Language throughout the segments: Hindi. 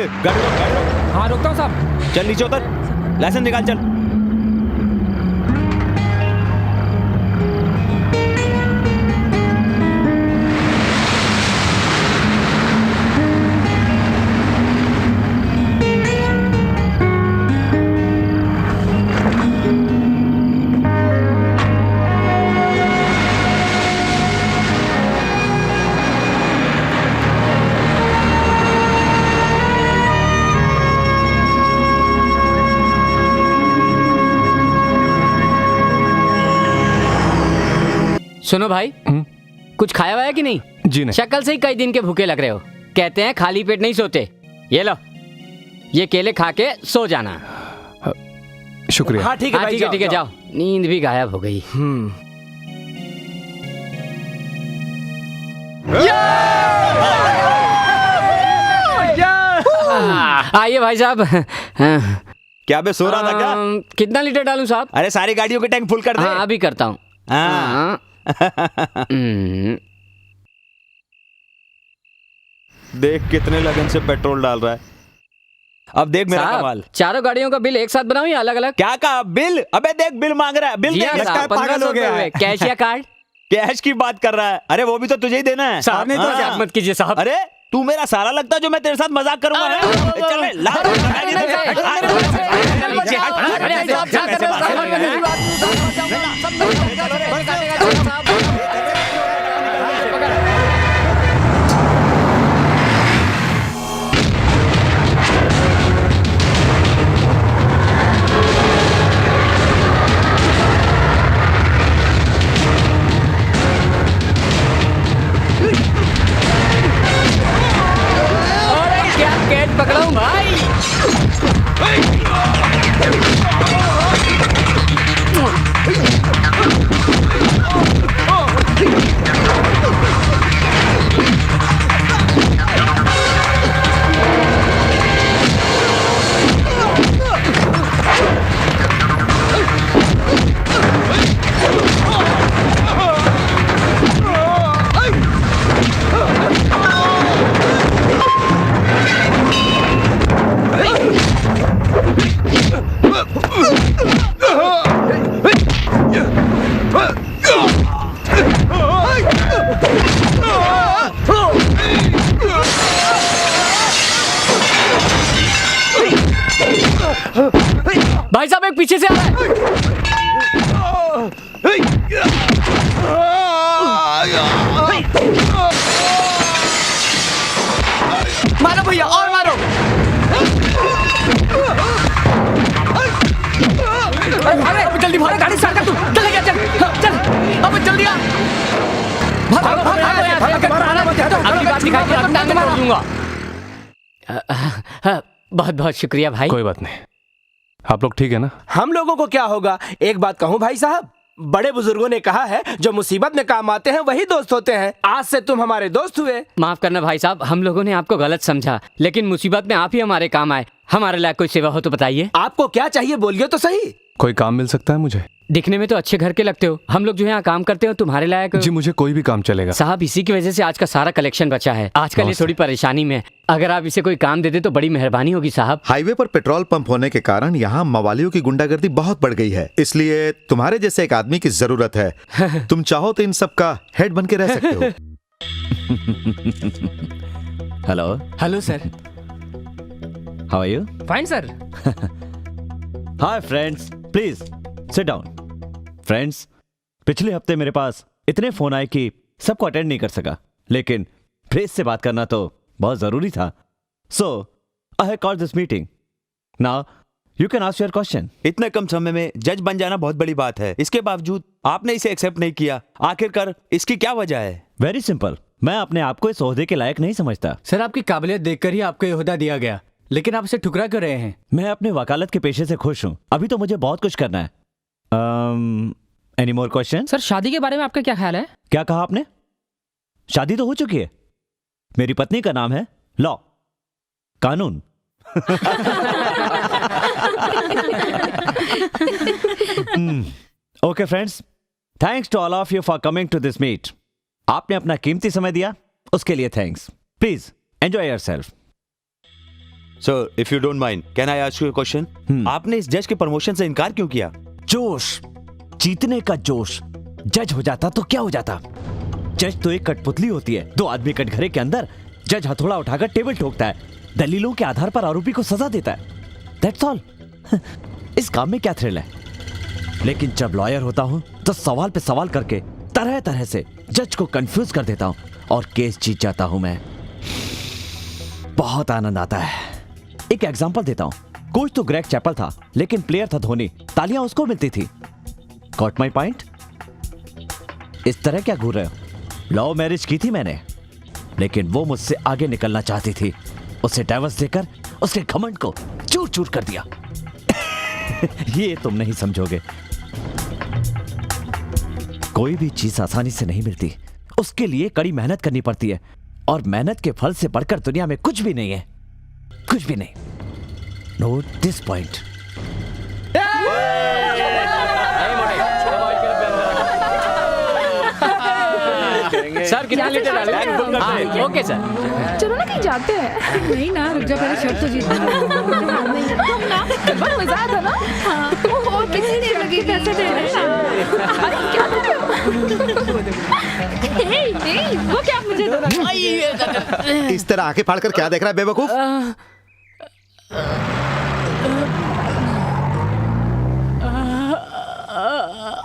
गाड़ी रोक, गाड़ी रोक। हाँ रोकता हूँ साहब। चल नीचे उतर, लाइसेंस निकाल चल। सुनो भाई, कुछ खाया हुआ है कि नहीं? जी नहीं। शक्ल से ही कई दिन के भूखे लग रहे हो। कहते हैं खाली पेट नहीं सोते। ये लो, ये केले खा के सो जाना। शुक्रिया। हाँ ठीक है भाई, ठीक है जाओ। नींद भी गायब हो गई। आइए भाई साहब। क्या बे सो रहा था क्या? कितना लीटर डालूं साहब? अरे सारी गाड़ियों के टैंक फुल कर दे। हाँ अभी करता हूँ। हाँ। देख कितने लगन से पेट्रोल डाल रहा है। अब देख मेरा साहब, कमाल। चारों गाड़ियों का बिल एक साथ बनाऊं या अलग अलग? क्या कहा? बिल? अबे देख बिल मांग रहा है। बिल देख, लगता है पागल हो गया है। कैश या कार्ड? कैश की बात कर रहा है। अरे वो भी तो तुझे ही देना है। साहब ने तो मजाक मत कीजिए साहब। अरे तू मेरा साला लगता है जो मैं तेरे साथ मजाक करूंगा। चल ला। पकड़ाऊं भाई। भाई साहब एक पीछे से आ रहा है। मारो भैया और मारो। अरे जल्दी भाग, गाड़ी स्टार्ट कर तू। चल गया, चल चल अब जल्दी आ। अगली बार दिखाई दे टांग में तोड़ दूंगा। बहुत बहुत शुक्रिया भाई। कोई बात नहीं। आप लोग ठीक है ना? हम लोगों को क्या होगा? एक बात कहूँ भाई साहब, बड़े बुजुर्गों ने कहा है जो मुसीबत में काम आते हैं वही दोस्त होते हैं। आज से तुम हमारे दोस्त हुए। माफ करना भाई साहब, हम लोगों ने आपको गलत समझा, लेकिन मुसीबत में आप ही हमारे काम आए। हमारे लायक कोई सेवा हो तो बताइए। आपको क्या चाहिए बोलिए तो सही। कोई काम मिल सकता है मुझे? दिखने में तो अच्छे घर के लगते हो। हम लोग जो यहाँ काम करते हो तुम्हारे लायक। जी मुझे कोई भी काम चलेगा साहब। इसी की वजह से आज का सारा कलेक्शन बचा है। आजकल ये थोड़ी परेशानी में, अगर आप इसे कोई काम दे दे तो बड़ी मेहरबानी होगी साहब। हाईवे पर पेट्रोल पंप होने के कारण यहाँ मवालियों की गुंडागर्दी बहुत बढ़ गई है, इसलिए तुम्हारे जैसे एक आदमी की जरूरत है। तुम चाहो तो इन सब का हेड बन के रह सकते हो। Hello hello sir. How are you? Fine sir. Hi friends, please sit down. Friends, पिछले हफ्ते मेरे पास इतने फोन आए कि सबको अटेंड नहीं कर सका, लेकिन प्रेस से बात करना तो बहुत जरूरी था। So I have called this meeting. Now you can ask your question. इतने कम समय में जज बन जाना बहुत बड़ी बात है। इसके बावजूद आपने इसे एक्सेप्ट नहीं किया। आखिरकार इसकी क्या वजह है? वेरी सिंपल, मैं अपने आप को इस ओहदे के लायक नहीं समझता। सर आपकी काबिलियत देखकर ही आपको यह ओहदा दिया गया, लेकिन आप इसे ठुकरा क्यों रहे हैं? मैं अपने वकालत के पेशे से खुश हूं। अभी तो मुझे बहुत कुछ करना है। Any more question? सर शादी के बारे में आपका क्या ख्याल है? क्या कहा आपने? शादी तो हो चुकी है। मेरी पत्नी का नाम है लॉ, कानून। Okay friends, thanks to all of you for coming to this meet. आपने अपना कीमती समय दिया, उसके लिए thanks. Please enjoy yourself. Sir if you don't mind can I ask you a question? आपने इस जज के प्रमोशन से इनकार क्यों किया? जोश, जीतने का जोश। जज हो जाता तो क्या हो जाता? जज तो एक कठपुतली होती है। 2 आदमी कटघरे के अंदर जज हथौड़ा उठाकर टेबल ठोकता है, दलीलों के आधार पर आरोपी को सजा देता है। That's all. इस काम में क्या थ्रिल है? लेकिन जब लॉयर होता हूं तो सवाल पे सवाल करके तरह तरह से जज को कंफ्यूज कर देता हूं और केस जीत जाता हूं मैं। बहुत आनंद आता है। एक एग्जांपल देता हूं। कोच तो ग्रेग चैपल था, लेकिन प्लेयर था धोनी, तालियां उसको मिलती थी। Got my point? इस तरह क्या घूर रहे हो? लव मैरिज की थी मैंने, लेकिन वो मुझसे आगे निकलना चाहती थी। उसे डाइवोर्स देकर उसके घमंड को चूर चूर कर दिया। ये तुम नहीं समझोगे। कोई भी चीज आसानी से नहीं मिलती, उसके लिए कड़ी मेहनत करनी पड़ती है, और मेहनत के फल से बढ़कर दुनिया में कुछ भी नहीं है, कुछ भी नहीं। Note this point. सर कितने लीटर डालें? हाँ, ओके सर। चलो ना कहीं जाते हैं। नहीं ना, रुक जा, पहले शर्ट तो जीतना है। तुम ना बड़ा मजा आया था ना। हाँ, और कितनी देर लगी? पैसे दे रहे हैं। अरे क्या कर रहे हो? नहीं, वो क्या मुझे दो। इस तरह आंखें फाड़कर क्या देख रहा है बेवकूफ?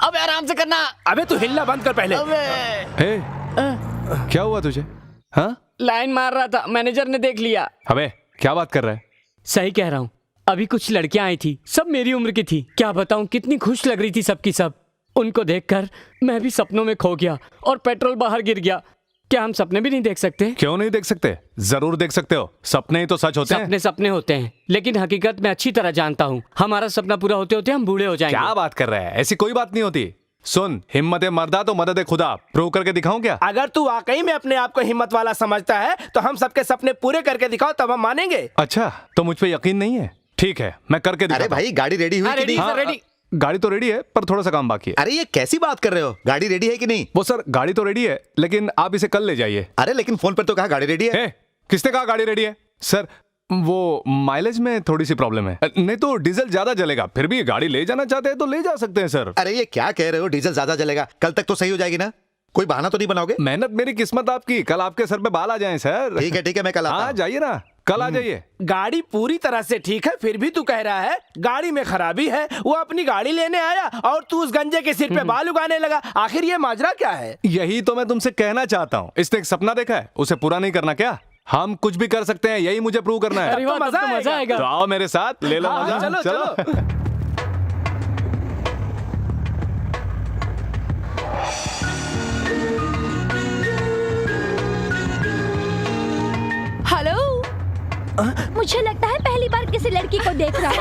अबे आराम से करना। अबे तू हिलना बंद कर पहले। हे, क्या हुआ तुझे? हाँ? लाइन मार रहा था, मैनेजर ने देख लिया। अबे क्या बात कर रहा है? सही कह रहा हूँ। अभी कुछ लड़कियां आई थी, सब मेरी उम्र की थी। क्या बताऊं, कितनी खुश लग रही थी सबकी सब। उनको देखकर मैं भी सपनों में खो गया और पेट्रोल बाहर गिर गया। क्या हम सपने भी नहीं देख सकते? क्यों नहीं देख सकते? जरूर देख सकते हो। सपने ही तो सच होते हैं। सपने सपने होते हैं, लेकिन हकीकत मैं अच्छी तरह जानता हूँ। हमारा सपना पूरा होते होते हम बूढ़े हो जाएंगे। क्या बात कर रहा है? ऐसी कोई बात नहीं होती। सुन, हिम्मत मर्दा तो मदद खुदा। प्रूव करके दिखाऊं क्या? अगर तू वाकई में अपने आप को हिम्मत वाला समझता है तो हम सबके सपने पूरे करके दिखाओ, तब हम मानेंगे। अच्छा, तो मुझ पे यकीन नहीं है? ठीक है, मैं करके दिखाता अरे भाई, गाड़ी रेडी हुई कि रेडी नहीं? Sir, ready. गाड़ी तो रेडी है, पर थोड़ा सा काम बाकी है। अरे ये कैसी बात कर रहे हो? गाड़ी रेडी है कि नहीं? वो सर, गाड़ी तो रेडी है, लेकिन आप इसे कल ले जाइए। अरे लेकिन फोन पर तो कहा गाड़ी रेडी है। किसने कहा गाड़ी रेडी है? सर, वो माइलेज में थोड़ी सी प्रॉब्लम है, नहीं तो डीजल ज्यादा जलेगा। फिर भी गाड़ी ले जाना चाहते हैं तो ले जा सकते हैं सर। अरे ये क्या कह रहे हो? डीजल ज्यादा जलेगा? कल तक तो सही हो जाएगी ना? कोई बहाना तो नहीं बनाओगे? मेहनत मेरी, किस्मत आपकी। कल आपके सर पे बाल आ जाएं सर। ठीक है, मैं कल आता हाँ, हूं। जाइए ना, कल आ जाइए। गाड़ी पूरी तरह से ठीक है, फिर भी तू कह रहा है गाड़ी में खराबी है। वो अपनी गाड़ी लेने आया और तू उस गंजे के सिर पे बाल उगाने लगा। आखिर ये माजरा क्या है? यही तो मैं तुमसे कहना चाहता हूँ। इसने एक सपना देखा है, उसे पूरा नहीं करना क्या? हम कुछ भी कर सकते हैं, यही मुझे प्रूव करना है। अरे वाह, तब तो मजा आएगा। तो आओ मेरे साथ, ले लो मजा। चलो, चलो। हेलो, मुझे लगता है पहली बार किसी लड़की को देख रहा है।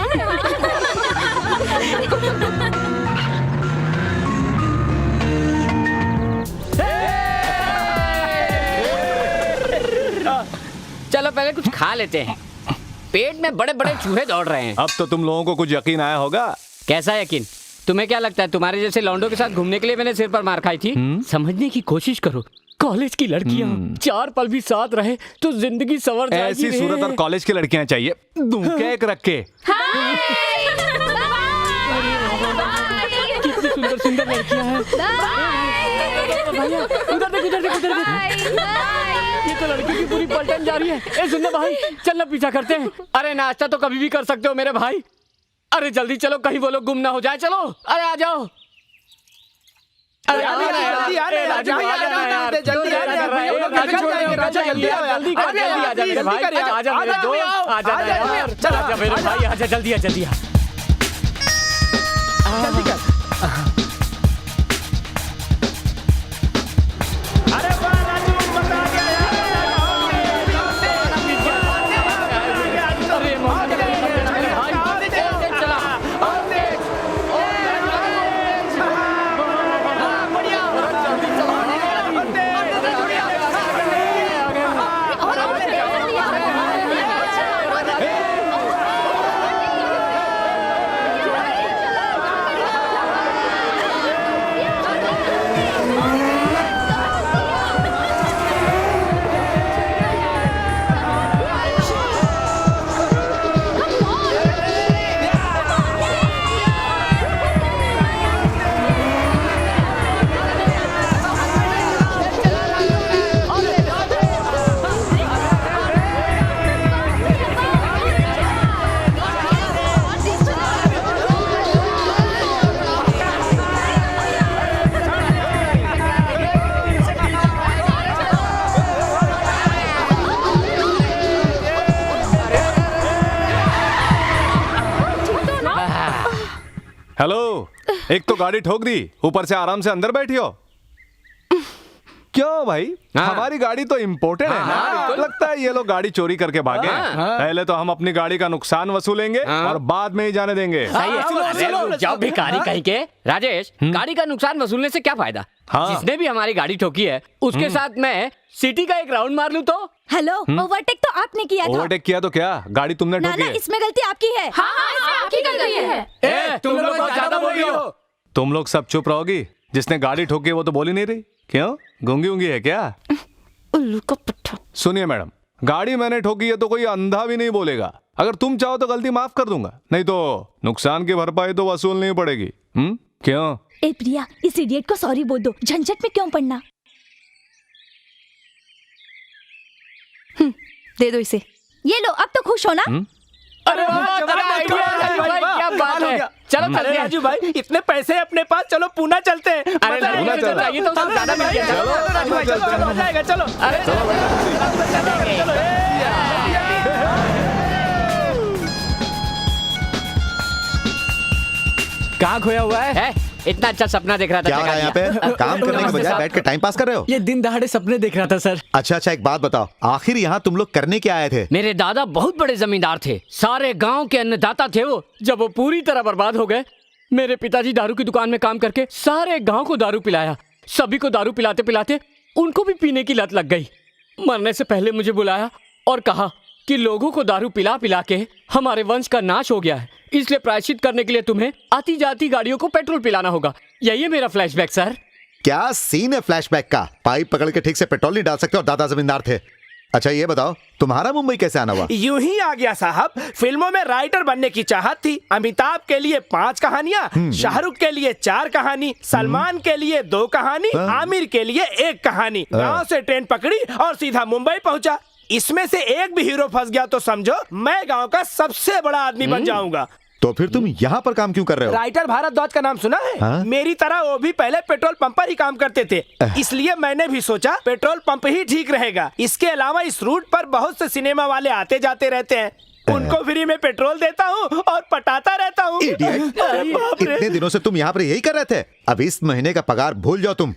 चलो पहले कुछ खा लेते हैं। पेट में बड़े बड़े चूहे दौड़ रहे हैं। अब तो तुम लोगों को कुछ यकीन आया होगा। कैसा यकीन? तुम्हें क्या लगता है तुम्हारे जैसे लौंडों के साथ घूमने के लिए मैंने सिर पर मार खाई थी? समझने की कोशिश करो। कॉलेज की लड़कियां 4 पल भी साथ रहे तो जिंदगी संवर जाएगी। ऐसी सूरत और कॉलेज की लड़कियां चाहिए, केक रख के। कितनी सुंदर सुंदर लड़कियां हैं। उधर देख, उधर देख, उधर देख। ये तो लड़की की पूरी पलटन जा रही है। ए सुनना भाई, चलना पीछा करते हैं। अरे नाश्ता तो कभी भी कर सकते हो मेरे भाई। अरे जल्दी चलो, कहीं वो लोग गुम ना हो जाए। चलो, अरे आ जाओ। जल्दी हेलो, एक तो गाड़ी ठोक दी, ऊपर से आराम से अंदर बैठी हो। क्यों भाई? हाँ। हमारी गाड़ी तो इम्पोर्टेड है ना। लगता है ये लोग गाड़ी चोरी करके भागे। पहले तो हम अपनी गाड़ी का नुकसान वसूलेंगे और बाद में ही जाने देंगे। सही है। अरे रुक जाओ भिखारी कहीं के। राजेश, गाड़ी का नुकसान वसूलने से क्या फायदा? हाँ। जिसने भी हमारी गाड़ी ठोकी है उसके साथ मैं सिटी का एक राउंड मार लूं तो? हेलो, ओवरटेक तो आपने किया था। ओवरटेक किया तो क्या? गाड़ी तुमने ना ठोकी ना, है। इसमें गलती आपकी है। हाँ हाँ, आपकी गलती है। ए, तुम लोग बहुत ज्यादा बोल रही हो। तुम लोग सब चुप रहोगी? जिसने गाड़ी ठोकी है वो तो बोल ही नहीं रही। क्यों? गूंगी उंगी है क्या? उल्लू का पट्टा। सुनिए मैडम, गाड़ी मैंने ठोकी है तो कोई अंधा भी नहीं बोलेगा। अगर तुम चाहो तो गलती माफ कर दूंगा, नहीं तो नुकसान की भरपाई तो वसूलनी पड़ेगी। क्यों? ए प्रिया, इस इडियट को सॉरी बोल दो, झंझट में क्यों पड़ना। दे दो इसे। ये लो, अब तो खुश हो ना? अरे वाह, तेरा आइडिया है राजू भाई, क्या बात है। चलो अरे चलते हैं। राजू भाई, इतने पैसे अपने पास, चलो पूना चलते हैं। अरे मजा नहीं, आएगा, चलो, ये तो चलो, ज्यादा मिल गया। चलो, राजू भाई, चलो, चलो, हो जाएगा, चलो। अरे कहाँ खोया हुआ है? है, इतना अच्छा सपना देख रहा था। क्या हो रहा है यहाँ पे? काम करने के बजाय बैठ के टाइम पास कर रहे हो? ये दिन दहाड़े सपने देख रहा था सर। अच्छा, एक बात बताओ, आखिर यहाँ तुम लोग करने क्या आए थे? मेरे दादा बहुत बड़े जमींदार थे, सारे गांव के अन्नदाता थे वो। जब वो पूरी तरह बर्बाद हो गए, मेरे पिताजी दारू की दुकान में काम करके सारे गांव को दारू पिलाया। सभी को दारू पिलाते पिलाते उनको भी पीने की लत लग गई। मरने से पहले मुझे बुलाया और कहा कि लोगों को दारू पिला पिला के हमारे वंश का नाश हो गया है, इसलिए प्रायश्चित करने के लिए तुम्हें आती जाती गाड़ियों को पेट्रोल पिलाना होगा। यही है मेरा फ्लैशबैक सर। क्या सीन है फ्लैशबैक का? पाइप पकड़ के ठीक से पेट्रोल नहीं डाल सकते और दादा जमींदार थे। अच्छा ये बताओ, तुम्हारा मुंबई कैसे आना हुआ? यूं ही आ गया साहब। फिल्मों में राइटर बनने की चाहत थी। अमिताभ के लिए 5 कहानियां, शाहरुख के लिए 4 कहानी, सलमान के लिए 2 कहानी, आमिर के लिए 1 कहानी। गांव से ट्रेन पकड़ी और सीधा मुंबई पहुंचा। इसमें से एक भी हीरो फंस गया तो समझो मैं गांव का सबसे बड़ा आदमी बन जाऊंगा। तो फिर तुम यहाँ पर काम क्यों कर रहे हो? राइटर भारद्वाज का नाम सुना है? हाँ? मेरी तरह वो भी पहले पेट्रोल पंप पर ही काम करते थे, इसलिए मैंने भी सोचा पेट्रोल पंप ही ठीक रहेगा। इसके अलावा इस रूट पर बहुत से सिनेमा वाले आते जाते रहते हैं, उनको फ्री में पेट्रोल देता हूँ और पटाता रहता हूँ। इडियट! अरे बाप रे। इतने दिनों से तुम यहाँ पर यही कर रहे थे? अब इस महीने का पगार भूल जाओ तुम।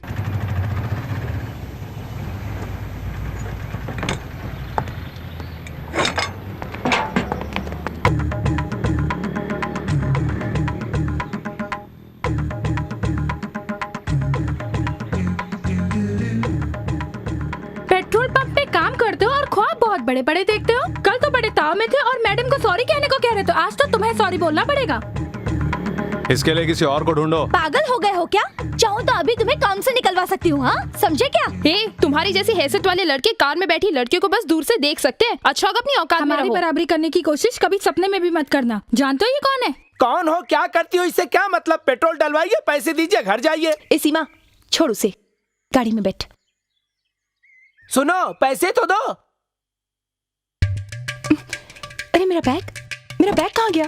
पेट्रोल पंप पे काम करते हो और ख्वाब बहुत बड़े बड़े देखते हो। कल तो बड़े ताव में थे और मैडम को सॉरी कहने को कह रहे थे, आज तो तुम्हें सॉरी बोलना पड़ेगा। इसके लिए किसी और को ढूंढो। पागल हो गए हो क्या? चाहूँ तो अभी तुम्हें काम से निकलवा सकती हूँ। हाँ, समझे क्या? तुम्हारी जैसी हैसियत वाले लड़के कार में बैठी लड़कियों को बस दूर से देख सकते हैं। अच्छा होगा अपनी औकात में हमारी रहो। बराबरी करने की कोशिश कभी सपने में भी मत करना। जानते हो ये कौन है? कौन हो, क्या करती हो, इससे क्या मतलब? पेट्रोल डलवाइए, पैसे दीजिए, घर जाइए। ए सीमा, छोड़ उसे, गाड़ी में बैठ। सुनो, पैसे तो दो। अरे मेरा बैग कहाँ गया?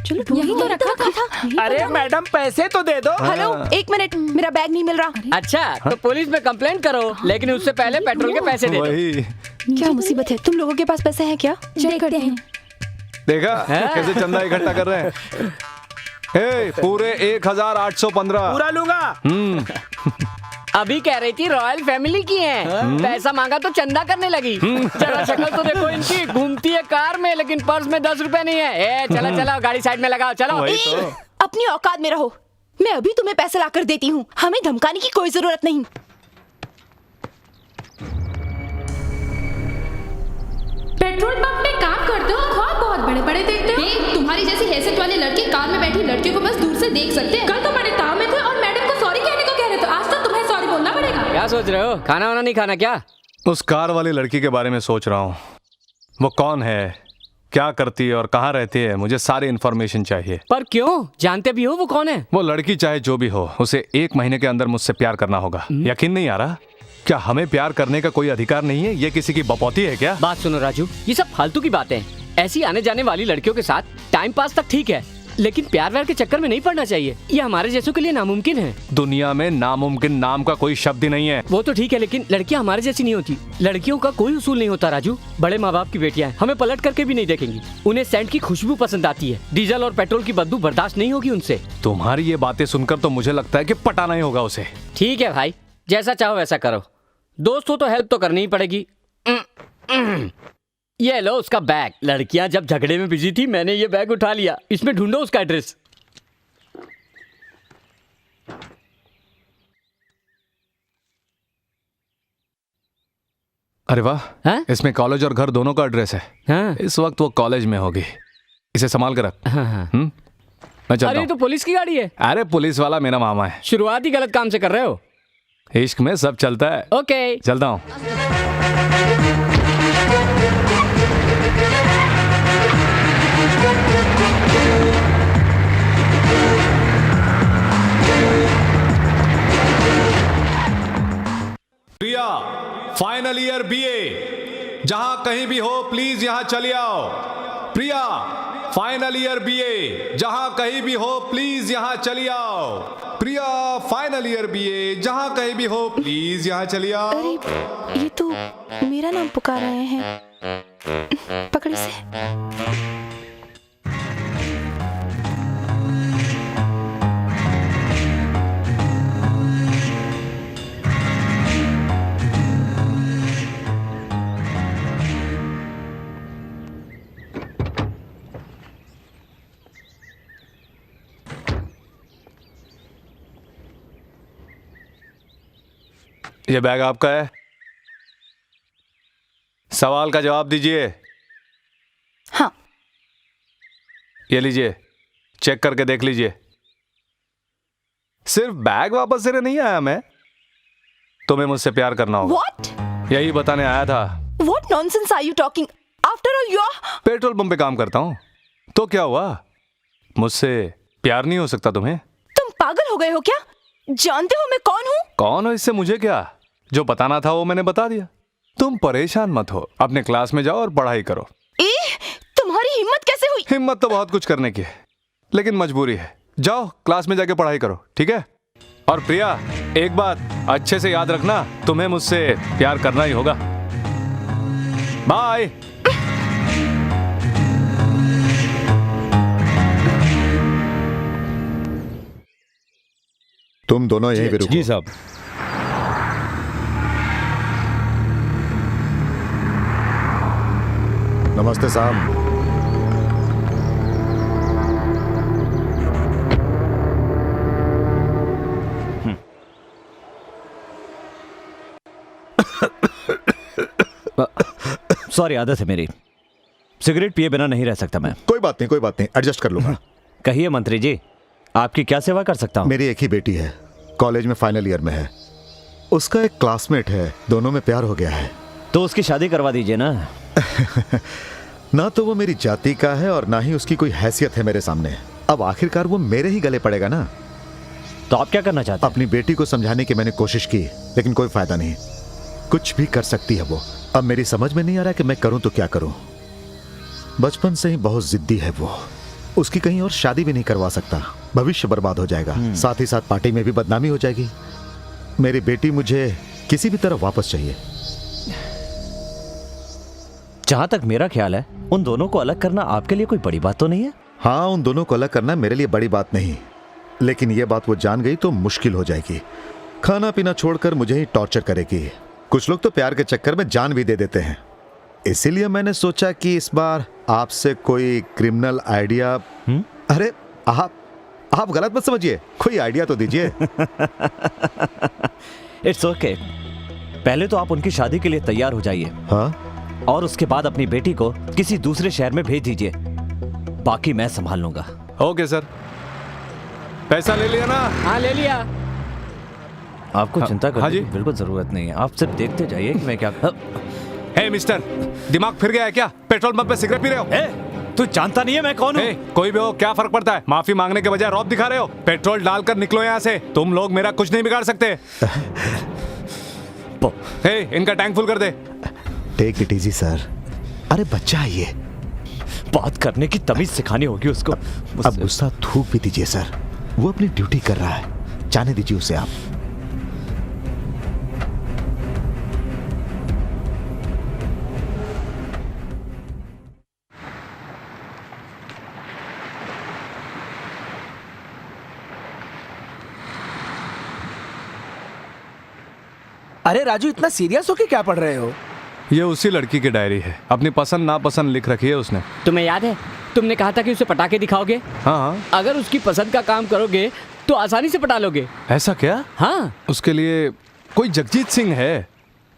चलो यही तो रखा था। अरे मैडम, पैसे तो दे दो। हेलो, 1 मिनट, मेरा बैग नहीं मिल रहा। अच्छा, तो पुलिस में कंप्लेंट करो, लेकिन उससे पहले पेट्रोल के पैसे दे दो। वही क्या मुसीबत है? तुम लोगों के पास पैसे हैं क्या? चेक करते हैं। देखा कैसे चंदा इकट्ठा कर रहे हैं। हे, पूरे 1815 पूरा लूंगा। अभी कह रही थी रॉयल फैमिली की है, पैसा मांगा तो चंदा करने लगी। जरा शक्ल तो देखो इनकी, घूमती है कार में लेकिन पर्स में 10 रुपए नहीं है। ए चलो चलो, गाड़ी साइड में लगाओ, चलो। वही तो। अपनी औकात में रहो। मैं अभी तुम्हें पैसे लाकर देती हूँ, हमें धमकाने की कोई जरूरत नहीं। पेट्रोल पंप पे काम करते हो और ख्वाब बहुत बड़े बड़े देखते हो। तुम्हारी जैसी हैसियत वाले लड़के कार में बैठी लड़कियों को बस दूर से देख सकते हैं। कल तो बड़े ताव में थे और मैडम को सॉरी कहने को कह रहे थे, आज तो तुम्हें सॉरी बोलना पड़ेगा। क्या सोच रहे हो? खाना वाना नहीं खाना क्या? उस कार वाली लड़की के बारे में सोच रहा हूँ। वो कौन है, क्या करती है और कहाँ रहती है? मुझे सारी इन्फॉर्मेशन चाहिए। पर क्यों? जानते भी हो वो कौन है? वो लड़की चाहे जो भी हो, उसे 1 महीने के अंदर मुझसे प्यार करना होगा। यकीन नहीं आ रहा? क्या हमें प्यार करने का कोई अधिकार नहीं है? ये किसी की बपौती है क्या? बात सुनो राजू, ये सब फालतू की बातें हैं। ऐसी आने जाने वाली लड़कियों के साथ टाइम पास तक ठीक है, लेकिन प्यार व्यार के चक्कर में नहीं पड़ना चाहिए, ये हमारे जैसों के लिए नामुमकिन है। दुनिया में नामुमकिन नाम का कोई शब्द ही नहीं है। वो तो ठीक है, लेकिन लड़कियां हमारे जैसी नहीं होती। लड़कियों का कोई उसूल नहीं होता राजू। बड़े माँ बाप की बेटियां हैं, हमें पलट करके भी नहीं देखेंगी। उन्हें सेंट की खुशबू पसंद आती है, डीजल और पेट्रोल की बदबू बर्दाश्त नहीं होगी उनसे। तुम्हारी ये बातें सुनकर तो मुझे लगता है कि पटाना ही होगा उसे। ठीक है भाई, जैसा चाहो वैसा करो। दोस्त हो तो हेल्प तो करनी ही पड़ेगी। ये लो उसका बैग। लड़कियां जब झगड़े में बिजी थी, मैंने ये बैग उठा लिया। इसमें ढूंढो उसका एड्रेस। अरे वाह, हाँ? इसमें कॉलेज और घर दोनों का एड्रेस है। हाँ? इस वक्त वो कॉलेज में होगी। इसे संभाल कर रख। हाँ। मैं चलता अरे हूँ। तो पुलिस की गाड़ी है। अरे पुलिस वाला मेरा मामा है। शुरुआत ही गलत काम से कर रहे हो। इश्क में सब चलता है। ओके, चलता हूँ। प्रिया, फाइनल ईयर बीए, जहां कहीं भी हो प्लीज यहां चले आओ। प्रिया, फाइनल ईयर बीए, जहां कहीं भी हो प्लीज यहां चली आओ। प्रिया, फाइनल ईयर बीए, जहां कहीं भी हो प्लीज यहां चली आओ। अरे ये तो मेरा नाम पुकार रहे हैं। पकड़ इसे। ये बैग आपका है। सवाल का जवाब दीजिए। हाँ। ये लीजिए, चेक करके देख लीजिए। सिर्फ बैग वापस देने नहीं आया मैं, तुम्हें मुझसे प्यार करना होगा। What? यही बताने आया था। What nonsense are you talking? After all, you are... petrol pump पे काम करता हूं, तो क्या हुआ? मुझसे प्यार नहीं हो सकता तुम्हें? तुम पागल हो गए हो क्या? जानते हो मैं कौन हूँ? कौन हो इससे मुझे क्या? जो बताना था वो मैंने बता दिया। तुम परेशान मत हो, अपने क्लास में जाओ और पढ़ाई करो। तुम्हारी हिम्मत कैसे हुई? हिम्मत तो बहुत कुछ करने की है, लेकिन मजबूरी है। जाओ क्लास में जाके पढ़ाई करो, ठीक है? और प्रिया, एक बात अच्छे से याद रखना, तुम्हें मुझसे प्यार करना ही होगा। बाय। तुम दोनों यहीं पे रुको। जी साहब। नमस्ते साहब। सॉरी, आदत है मेरी। सिगरेट पिए बिना नहीं रह सकता मैं। कोई बात नहीं, कोई बात नहीं, एडजस्ट कर लूंगा। कहिए मंत्री जी, आपकी क्या सेवा कर सकता हूँ? मेरी एक ही बेटी है, कॉलेज में फाइनल ईयर में है। उसका एक क्लासमेट है, दोनों में प्यार हो गया है। तो उसकी शादी करवा दीजिए ना। ना तो वो मेरी जाति का है और ना ही उसकी कोई हैसियत है मेरे सामने। अब आखिरकार वो मेरे ही गले पड़ेगा ना। तो आप क्या करना चाहते हैं? अपनी बेटी को समझाने की मैंने कोशिश की, लेकिन कोई फायदा नहीं। कुछ भी कर सकती है वो। अब मेरी समझ में नहीं आ रहा कि मैं करूं तो क्या करूं। बचपन से ही बहुत जिद्दी है वो। उसकी कहीं और शादी भी नहीं करवा सकता, भविष्य बर्बाद हो जाएगा। साथ ही साथ पार्टी में भी बदनामी हो जाएगी। मेरी बेटी मुझे किसी भी तरह वापस चाहिए। जहां तक मेरा ख्याल है, उन दोनों को अलग करना आपके लिए कोई बड़ी बात तो नहीं है? हाँ, उन दोनों को अलग करना मेरे लिए बड़ी बात नहीं, लेकिन ये बात वो जान गई तो मुश्किल हो जाएगी। खाना पीना छोड़कर मुझे ही टॉर्चर करेगी। कुछ लोग तो प्यार के चक्कर में जान भी दे देते हैं। इसीलिए मैंने सोचा कि इस बार आपसे कोई क्रिमिनल आइडिया। अरे आप गलत मत समझिए, कोई आइडिया तो दीजिए। It's okay. पहले तो आप उनकी शादी के लिए तैयार हो जाइए। हाँ? और उसके बाद अपनी बेटी को किसी दूसरे शहर में भेज दीजिए। बाकी मैं संभाल लूंगा। Okay sir. पैसा ले लिया ना? हाँ, ले लिया। आपको चिंता करने हाँ जी? की बिल्कुल जरूरत नहीं है। आप सिर्फ देखते जाइए कि मैं क्या। हे मिस्टर, दिमाग फिर गया है क्या? पेट्रोल पंप पे सिगरेट पी रहे हो? तू जानता नहीं है मैं कौन हूँ? कोई भी हो, क्या फर्क पड़ता है? माफी मांगने के बजाय रौब दिखा रहे हो। पेट्रोल डालकर निकलो यहाँ से। तुम लोग मेरा कुछ नहीं बिगाड़ सकते। इनका टैंक फुल कर दे। Take it easy sir. अरे बच्चा है ये। बात करने की तमीज सिखानी होगी उसको। अब गुस्सा थूक भी दीजिए सर, वो अपनी ड्यूटी कर रहा है, जाने दीजिए उसे आप। अरे राजू, इतना सीरियस होके क्या पढ़ रहे हो? ये उसी लड़की की डायरी है, अपनी पसंद नापसंद लिख रखी है उसने। तुम्हें याद है तुमने कहा था कि उसे पटाके दिखाओगे? हाँ हाँ। अगर उसकी पसंद का काम करोगे तो आसानी से पटा लोगे। ऐसा क्या? हाँ। उसके लिए कोई जगजीत सिंह है,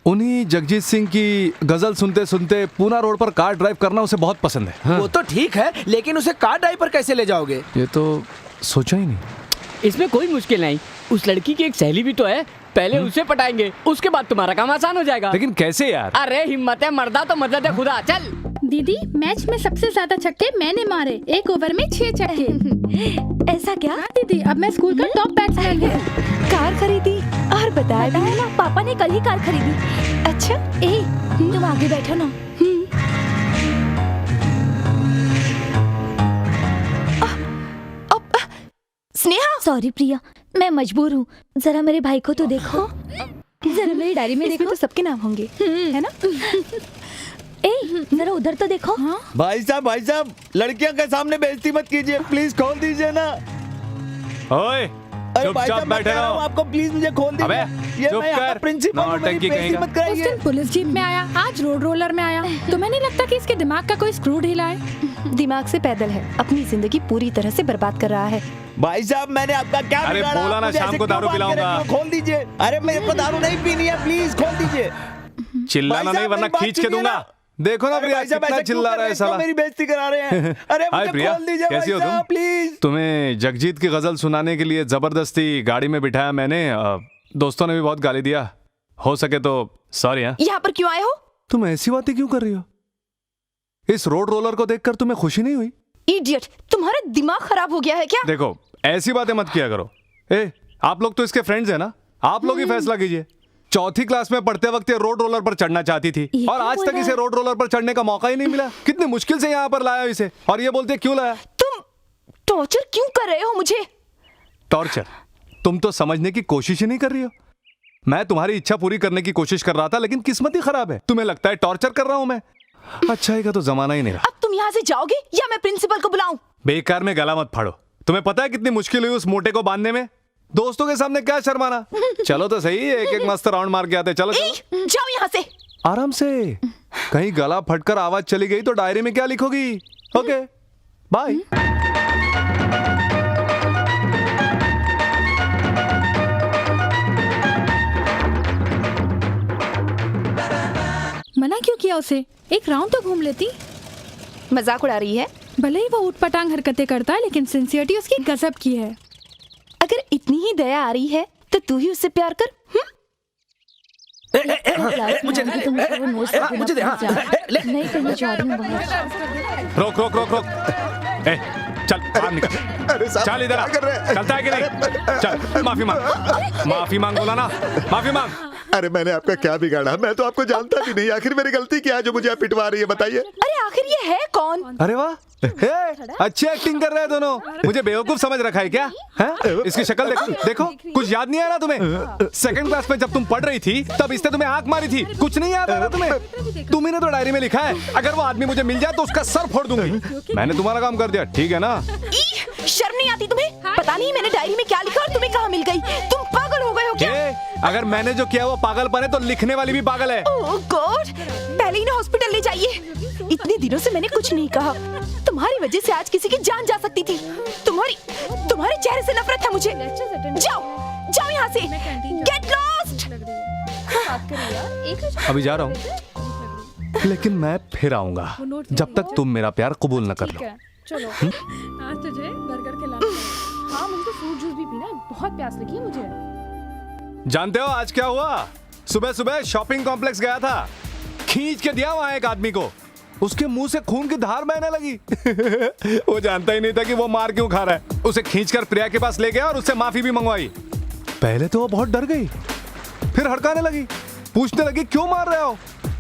उन्हीं जगजीत सिंह की गजल सुनते सुनते पूना रोड पर कार ड्राइव करना उसे बहुत पसंद है। हाँ। वो तो ठीक है, लेकिन उसे कार ड्राइव पर कैसे ले जाओगे? ये तो सोचा ही नहीं। इसमें कोई मुश्किल नहीं, उस लड़की की एक सहेली भी तो है, पहले उसे पटाएंगे, उसके बाद तुम्हारा काम आसान हो जाएगा। लेकिन कैसे यार? अरे हिम्मत है मर्दा तो मदद है खुदा। चल। दीदी, मैच में सबसे ज्यादा छक्के मैंने मारे, एक ओवर में 6 छक्के। ऐसा क्या? हाँ दीदी, अब मैं स्कूल का टॉप बैट्समैन हूँ। कार खरीदी और बताया भी ना, पापा ने कल ही कार खरीदी। अच्छा, तुम आगे बैठो ना। स्नेहा। सॉरी प्रिया, मैं मजबूर हूँ, जरा मेरे भाई को तो देखो। जरा मेरी डायरी में देखो, तो सबके नाम होंगे, है ना? जरा उधर तो देखो। हाँ? भाई साहब, लड़कियों के सामने बेइज्जती मत कीजिए, प्लीज खोल दीजिए ना। ओए, अरे भाई चुपचाप साहब, मैं बैठे कह रहा हूँ रहो। आपको, प्लीज मुझे खोल दीजिए। अबे, ये चुप मैं यहाँ कर, का प्रिंसिपल हूँ, मेरी नौटंकी बेइज्जती कहेगा। मत उस कराइए। दिन पुलिस जीप में आया, आज रोड रोलर में आया। तुम्हें नहीं लगता कि इसके दिमाग का कोई स्क्रू ढीला है? दिमाग से पैदल है, अपनी जिंदगी पूरी तरह से बर्बाद कर रहा है। भाई साहब, मैंने आपका क्या अरे बिगाड़ा? बोला ना, मुझे शाम ऐसे को क्यों दारू बात कर रहे पिलाऊंगा। हो? खोल दीजिए। अरे मेरे को दारू नहीं पीनी है, प्लीज खोल दीजिए। चिल्लाना भाई नहीं साहब, वरना मेरी बात खींच के सुनिए दूंगा। ना। देखो ना अरे प्रिया भाई साहब, कितना ऐसे क्यों चिल्ला कर रहा है रहे हैं? साला। मेरी बेइज्जती करा रहे हैं। अरे हाय मुझे प्रिया, खोल दीजिए कैसी हो भाई तुम? साहब, प्लीज। तुम्हें जगजीत की गजल सुनाने के लिए जबरदस्ती गाड़ी में बिठाया मैंने। दोस्तों ने भी बहुत गाली दिया, हो सके तो सॉरी। हाँ, यहाँ पर क्यों आए हो? तुम ऐसी बातें क्यों कर रही हो? इस रोड रोलर को देखकर तुम्हें खुशी नहीं हुई? इडियट, तुम्हारा दिमाग खराब हो गया है क्या? देखो, ऐसी बातें मत किया करो। आप लोग तो इसके फ्रेंड्स हैं ना, आप लोग ही फैसला कीजिए। चौथी क्लास में पढ़ते वक्त ये रोड रोलर पर चढ़ना चाहती थी और आज तक इसे रोड रोलर पर चढ़ने का मौका ही नहीं मिला। कितनी मुश्किल से यहाँ पर लाया इसे, और ये बोलते क्यों लाया? तुम टॉर्चर क्यों कर रहे हो मुझे? टॉर्चर? तुम तो समझने की कोशिश ही नहीं कर रही हो। मैं तुम्हारी इच्छा पूरी करने की कोशिश कर रहा था, लेकिन किस्मत ही खराब है। तुम्हें लगता है टॉर्चर कर रहा हूं मैं? अच्छाई का तो जमाना ही नहीं रहा। अब तुम यहाँ से जाओगे या मैं प्रिंसिपल को बुलाऊं? बेकार में गला मत फाड़ो। तुम्हें पता है कितनी मुश्किल हुई उस मोटे को बांधने में? दोस्तों के सामने क्या शर्माना। चलो तो सही, एक एक मस्त राउंड मार के आते। चलो जाओ यहाँ से आराम से। कहीं गला फटकर आवाज चली गई तो डायरी में क्या लिखोगी? Okay bye. मना क्यों किया उसे? एक राउंड तो घूम लेती। मजाक उड़ा रही है? भले ही वो उठपटांग हरकतें करता है, लेकिन सिंसियरिटी उसकी गजब की है। अगर इतनी ही दया आ रही है तो तू ही उससे प्यार कर। मुझे दे, हाँ, ले। नहीं करना चाह रही हूँ बाहर। रोक रोक रोक रोक। चल बाहर निकल। अरे साहब, चल इधर आ। क्या कर रहे हैं? चलता है कि नहीं? चल माफी मांग, माफी मांग। बोला ना माफी मांग। अरे मैंने आपका क्या बिगाड़ा? मैं तो आपको जानता भी नहीं। आखिर मेरी गलती क्या है जो मुझे आप पिटवा रही है, बताइए। अरे आखिर ये है कौन? अरे वाह, अच्छी एक्टिंग कर रहे हैं दोनों। मुझे बेवकूफ समझ रखा है क्या? है? इसकी शक्ल देखो, देखो कुछ याद नहीं आ रहा तुम्हें? सेकंड क्लास में जब तुम पढ़ रही थी तब इसने तुम्हें आंख मारी थी, कुछ नहीं याद आ रहा तुम्हें? तुम्ही ने तो डायरी में लिखा है, अगर वो आदमी मुझे मिल जाए तो उसका सर फोड़ दूंगी। मैंने तुम्हारा काम कर दिया, ठीक है ना? शर्म नहीं आती तुम्हें? पता नहीं मैंने डायरी में क्या लिखा और तुम्हें कहाँ मिल गई? तुम पागल हो गए हो क्या? अगर मैंने जो किया वो पागलपन है तो लिखने वाली भी पागल है। ओह गॉड, पहले ही ना हॉस्पिटल ले जाइए। इतने दिनों से मैंने कुछ नहीं कहा। तुम्हारी वजह से आज किसी की जान जा सकती थी। तुम्हारे चेहरे से नफरत है मुझे। जाओ यहाँ से। Get lost. अभी जा रहा हूँ, लेकिन मैं फिर आऊंगा जब तक तुम मेरा प्यार कबूल न कर लो। चलो आज तुझे बर्गर खिलाना। हाँ, मुझे फ्रूट जूस भी पीना है, बहुत प्यास लगी है मुझे। जानते हो आज क्या हुआ? सुबह सुबह शॉपिंग कॉम्प्लेक्स गया था, खींच के दिया वहां एक आदमी को, उसके मुंह से खून की धार बहने लगी। वो जानता ही नहीं था कि वो मार क्यों खा रहा है। उसे खींचकर प्रिया के पास ले गया और उससे माफी भी मंगवाई। पहले तो वो बहुत डर गई, फिर हड़काने लगी, पूछने लगी क्यों मार रहे हो,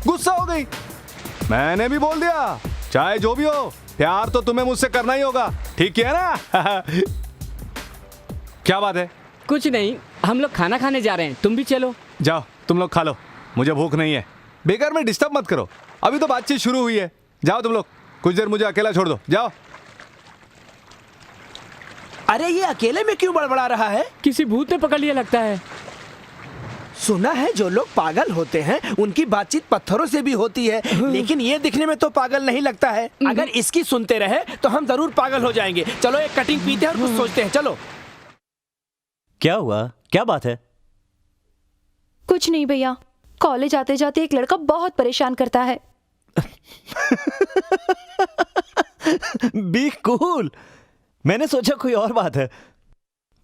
गुस्सा हो गई। मैंने भी बोल दिया चाहे जो भी हो प्यार तो तुम्हें मुझसे करना ही होगा, ठीक है ना? क्या बात है? कुछ नहीं, हम लोग खाना खाने जा रहे हैं, तुम भी चलो। जाओ तुम लोग खा लो, मुझे भूख नहीं है। बेकार में डिस्टर्ब मत करो, अभी तो बातचीत शुरू हुई है। जाओ तुम लोग, कुछ देर मुझे अकेला छोड़ दो, जाओ। अरे ये अकेले में क्यों बड़बड़ा रहा है? किसी भूत ने पकड़ लिया लगता है। सुना है जो लोग पागल होते हैं उनकी बातचीत पत्थरों से भी होती है, लेकिन ये दिखने में तो पागल नहीं लगता है। अगर इसकी सुनते रहे तो हम जरूर पागल हो जाएंगे। चलो एक कटिंग पीते हैं और कुछ सोचते हैं, चलो। क्या हुआ, क्या बात है? कुछ नहीं भैया, कॉलेज आते जाते एक लड़का बहुत परेशान करता है। Be cool. मैंने सोचा कोई और बात है।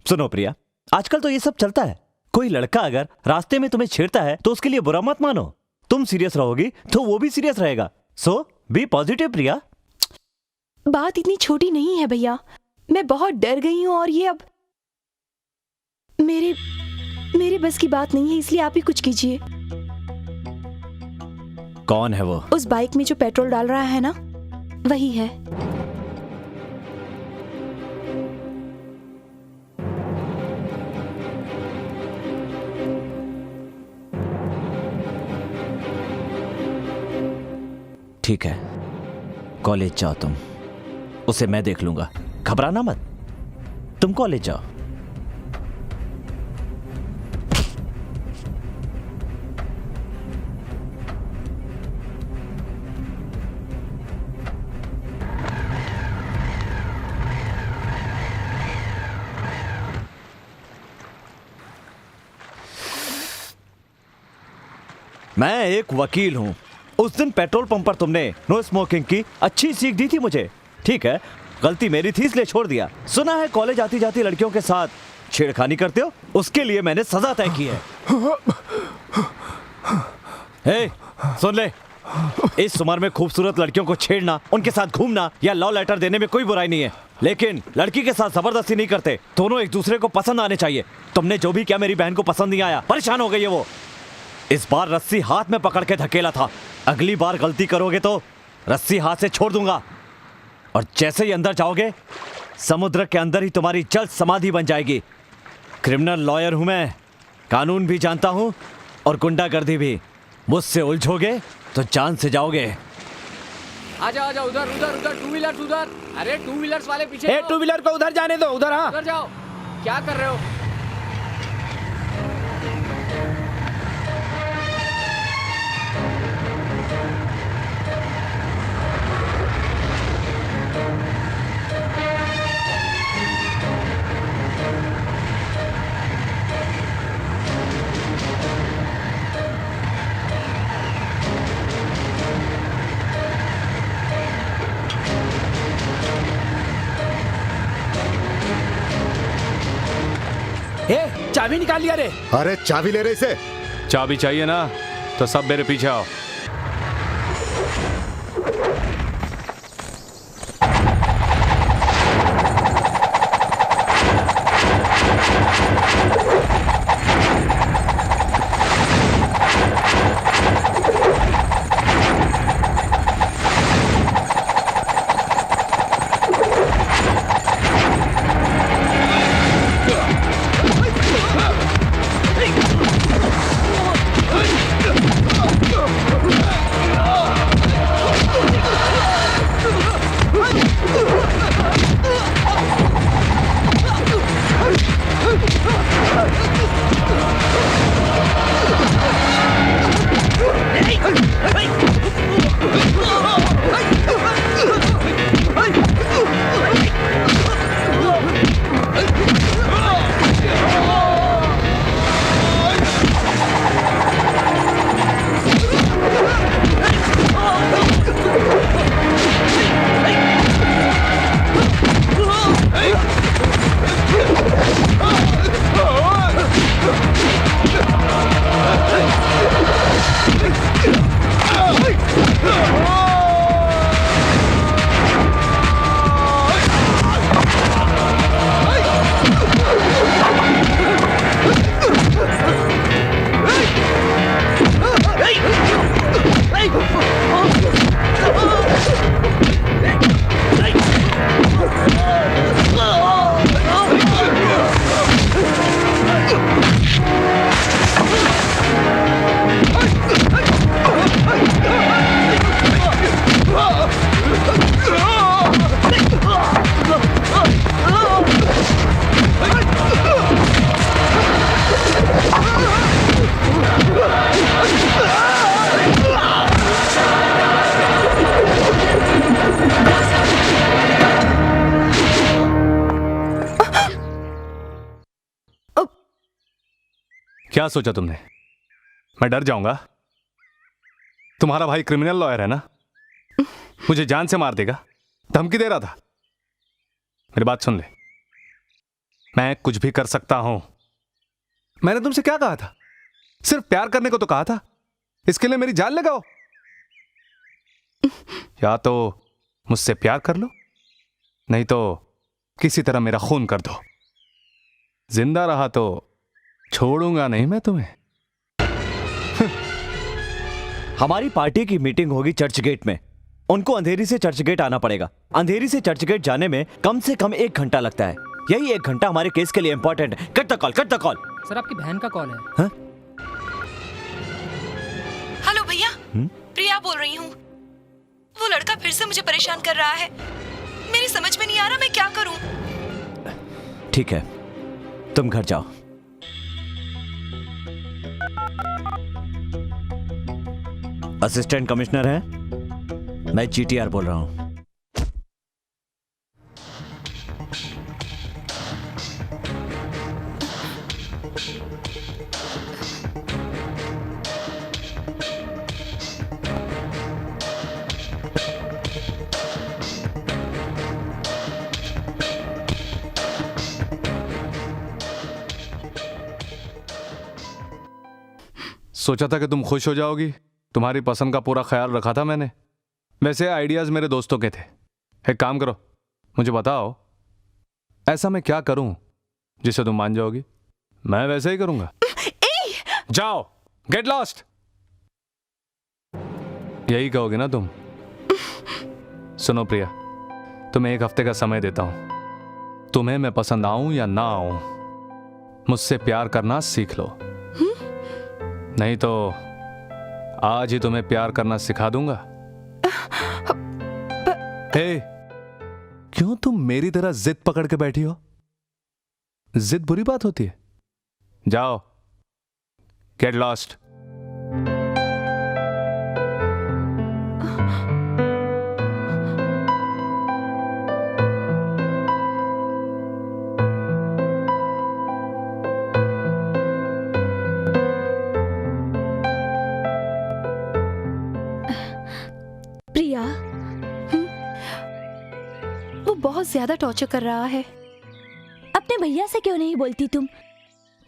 सुनो प्रिया, आजकल तो ये सब चलता है। कोई लड़का अगर रास्ते में तुम्हें छेड़ता है तो उसके लिए बुरा मत मानो। तुम सीरियस रहोगी तो वो भी सीरियस रहेगा। सो बी पॉजिटिव प्रिया। बात इतनी छोटी नहीं है भैया, मैं बहुत डर गई हूँ और ये अब मेरे बस की बात नहीं है, इसलिए आप ही कुछ कीजिए। कौन है वो? उस बाइक में जो पेट्रोल डाल रहा है ना, वही है। ठीक है, कॉलेज जाओ तुम, उसे मैं देख लूंगा, घबराना मत। तुम कॉलेज जाओ। मैं एक वकील हूं। उस दिन पेट्रोल पंप पर तुमने नो स्मोकिंग की अच्छी सीख दी थी मुझे। ठीक है, गलती मेरी थी इसलिए छोड़ दिया। सुना है कॉलेज आती जाती लड़कियों के साथ छेड़खानी करते हो, उसके लिए मैंने सजा तय की है। हे, सुन ले, इस उम्र में खूबसूरत लड़कियों को छेड़ना, उनके साथ घूमना या लव लेटर देने में कोई बुराई नहीं है, लेकिन लड़की के साथ जबरदस्ती नहीं करते। दोनों एक दूसरे को पसंद आने चाहिए। तुमने जो भी किया मेरी बहन को पसंद नहीं आया, परेशान हो गई है वो। इस बार रस्सी हाथ में पकड़ के धकेला था, अगली बार गलती करोगे तो रस्सी हाथ से छोड़ दूंगा और जैसे ही अंदर जाओगे समुद्र के अंदर ही तुम्हारी जल्द समाधि बन जाएगी। क्रिमिनल लॉयर हूं मैं, कानून भी जानता हूं और गुंडागर्दी भी। मुझसे उलझोगे तो जान से जाओगे। आजा आजा, उधर उधर उधर, टू व्हीलर्स उधर। अरे टू व्हीलर्स वाले पीछे। टू व्हीलर को उधर जाने दो, उधर। हाँ, उधर जाओ। क्या कर रहे हो? चाबी निकाल लिया रे। अरे चाबी ले रहे इसे। चाबी चाहिए ना तो सब मेरे पीछे आओ। क्या सोचा तुमने? मैं डर जाऊंगा? तुम्हारा भाई क्रिमिनल लॉयर है ना, मुझे जान से मार देगा, धमकी दे रहा था। मेरी बात सुन ले, मैं कुछ भी कर सकता हूं। मैंने तुमसे क्या कहा था? सिर्फ प्यार करने को तो कहा था। इसके लिए मेरी जान लगाओ। या तो मुझसे प्यार कर लो, नहीं तो किसी तरह मेरा खून कर दो। जिंदा रहा तो छोड़ूंगा नहीं मैं तुम्हें। हमारी पार्टी की मीटिंग होगी चर्च गेट में। उनको अंधेरी से चर्च गेट आना पड़ेगा। अंधेरी से चर्च गेट जाने में कम से कम 1 घंटा लगता है। यही 1 घंटा हमारे केस के लिए इंपॉर्टेंट है। Cut the call, cut the call. Sir आपकी बहन का कॉल है। हाँ? हेलो भैया, प्रिया बोल रही हूँ। वो लड़का फिर से मुझे परेशान कर रहा है। मेरी समझ में नहीं आ रहा मैं क्या करूँ। ठीक है, तुम घर जाओ। असिस्टेंट कमिश्नर है, मैं GTR बोल रहा हूं। सोचा था कि तुम खुश हो जाओगी। तुम्हारी पसंद का पूरा ख्याल रखा था मैंने। वैसे आइडियाज मेरे दोस्तों के थे। एक काम करो, मुझे बताओ ऐसा मैं क्या करूं जिसे तुम मान जाओगी? मैं वैसे ही करूंगा। जाओ, गेट लॉस्ट। यही कहोगे ना तुम? सुनो प्रिया, तुम्हें 1 हफ्ते का समय देता हूं। तुम्हें मैं पसंद आऊं या ना आऊं, मुझसे प्यार करना सीख लो। नहीं तो आज ही तुम्हें प्यार करना सिखा दूंगा। हे, क्यों तुम मेरी तरह जिद पकड़ के बैठी हो? जिद बुरी बात होती है। जाओ, गेट लॉस्ट। प्रिया, वो बहुत ज्यादा टॉर्चर कर रहा है। अपने भैया से क्यों नहीं बोलती तुम?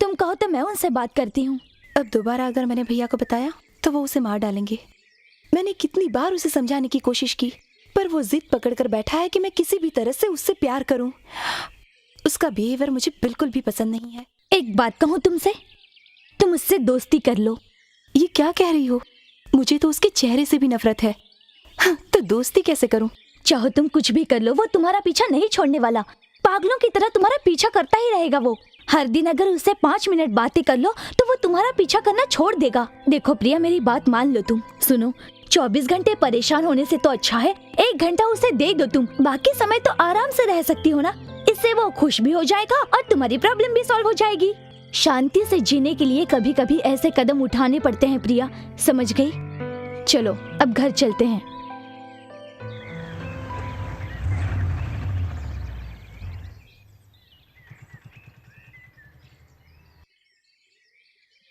तुम कहो तो मैं उनसे बात करती हूँ। अब दोबारा अगर मैंने भैया को बताया तो वो उसे मार डालेंगे। मैंने कितनी बार उसे समझाने की कोशिश की, पर वो जिद पकड़कर बैठा है कि मैं किसी भी तरह से उससे प्यार करूं। उसका बिहेवियर मुझे बिल्कुल भी पसंद नहीं है। एक बात कहूँ तुमसे, तुम उससे दोस्ती कर लो। ये क्या कह रही हो? मुझे तो उसके चेहरे से भी नफरत है। तो दोस्ती कैसे करूं? चाहो तुम कुछ भी कर लो, वो तुम्हारा पीछा नहीं छोड़ने वाला। पागलों की तरह तुम्हारा पीछा करता ही रहेगा। वो हर दिन अगर उससे 5 मिनट बातें कर लो तो वो तुम्हारा पीछा करना छोड़ देगा। देखो प्रिया, मेरी बात मान लो तुम। सुनो, 24 घंटे परेशान होने से तो अच्छा है 1 घंटा उसे दे दो तुम। बाकी समय तो आराम से रह सकती हो ना। इससे वो खुश भी हो जाएगा और तुम्हारी प्रॉब्लम भी सॉल्व हो जाएगी। शांति से जीने के लिए कभी कभी ऐसे कदम उठाने पड़ते हैं प्रिया, समझ गई? चलो अब घर चलते हैं।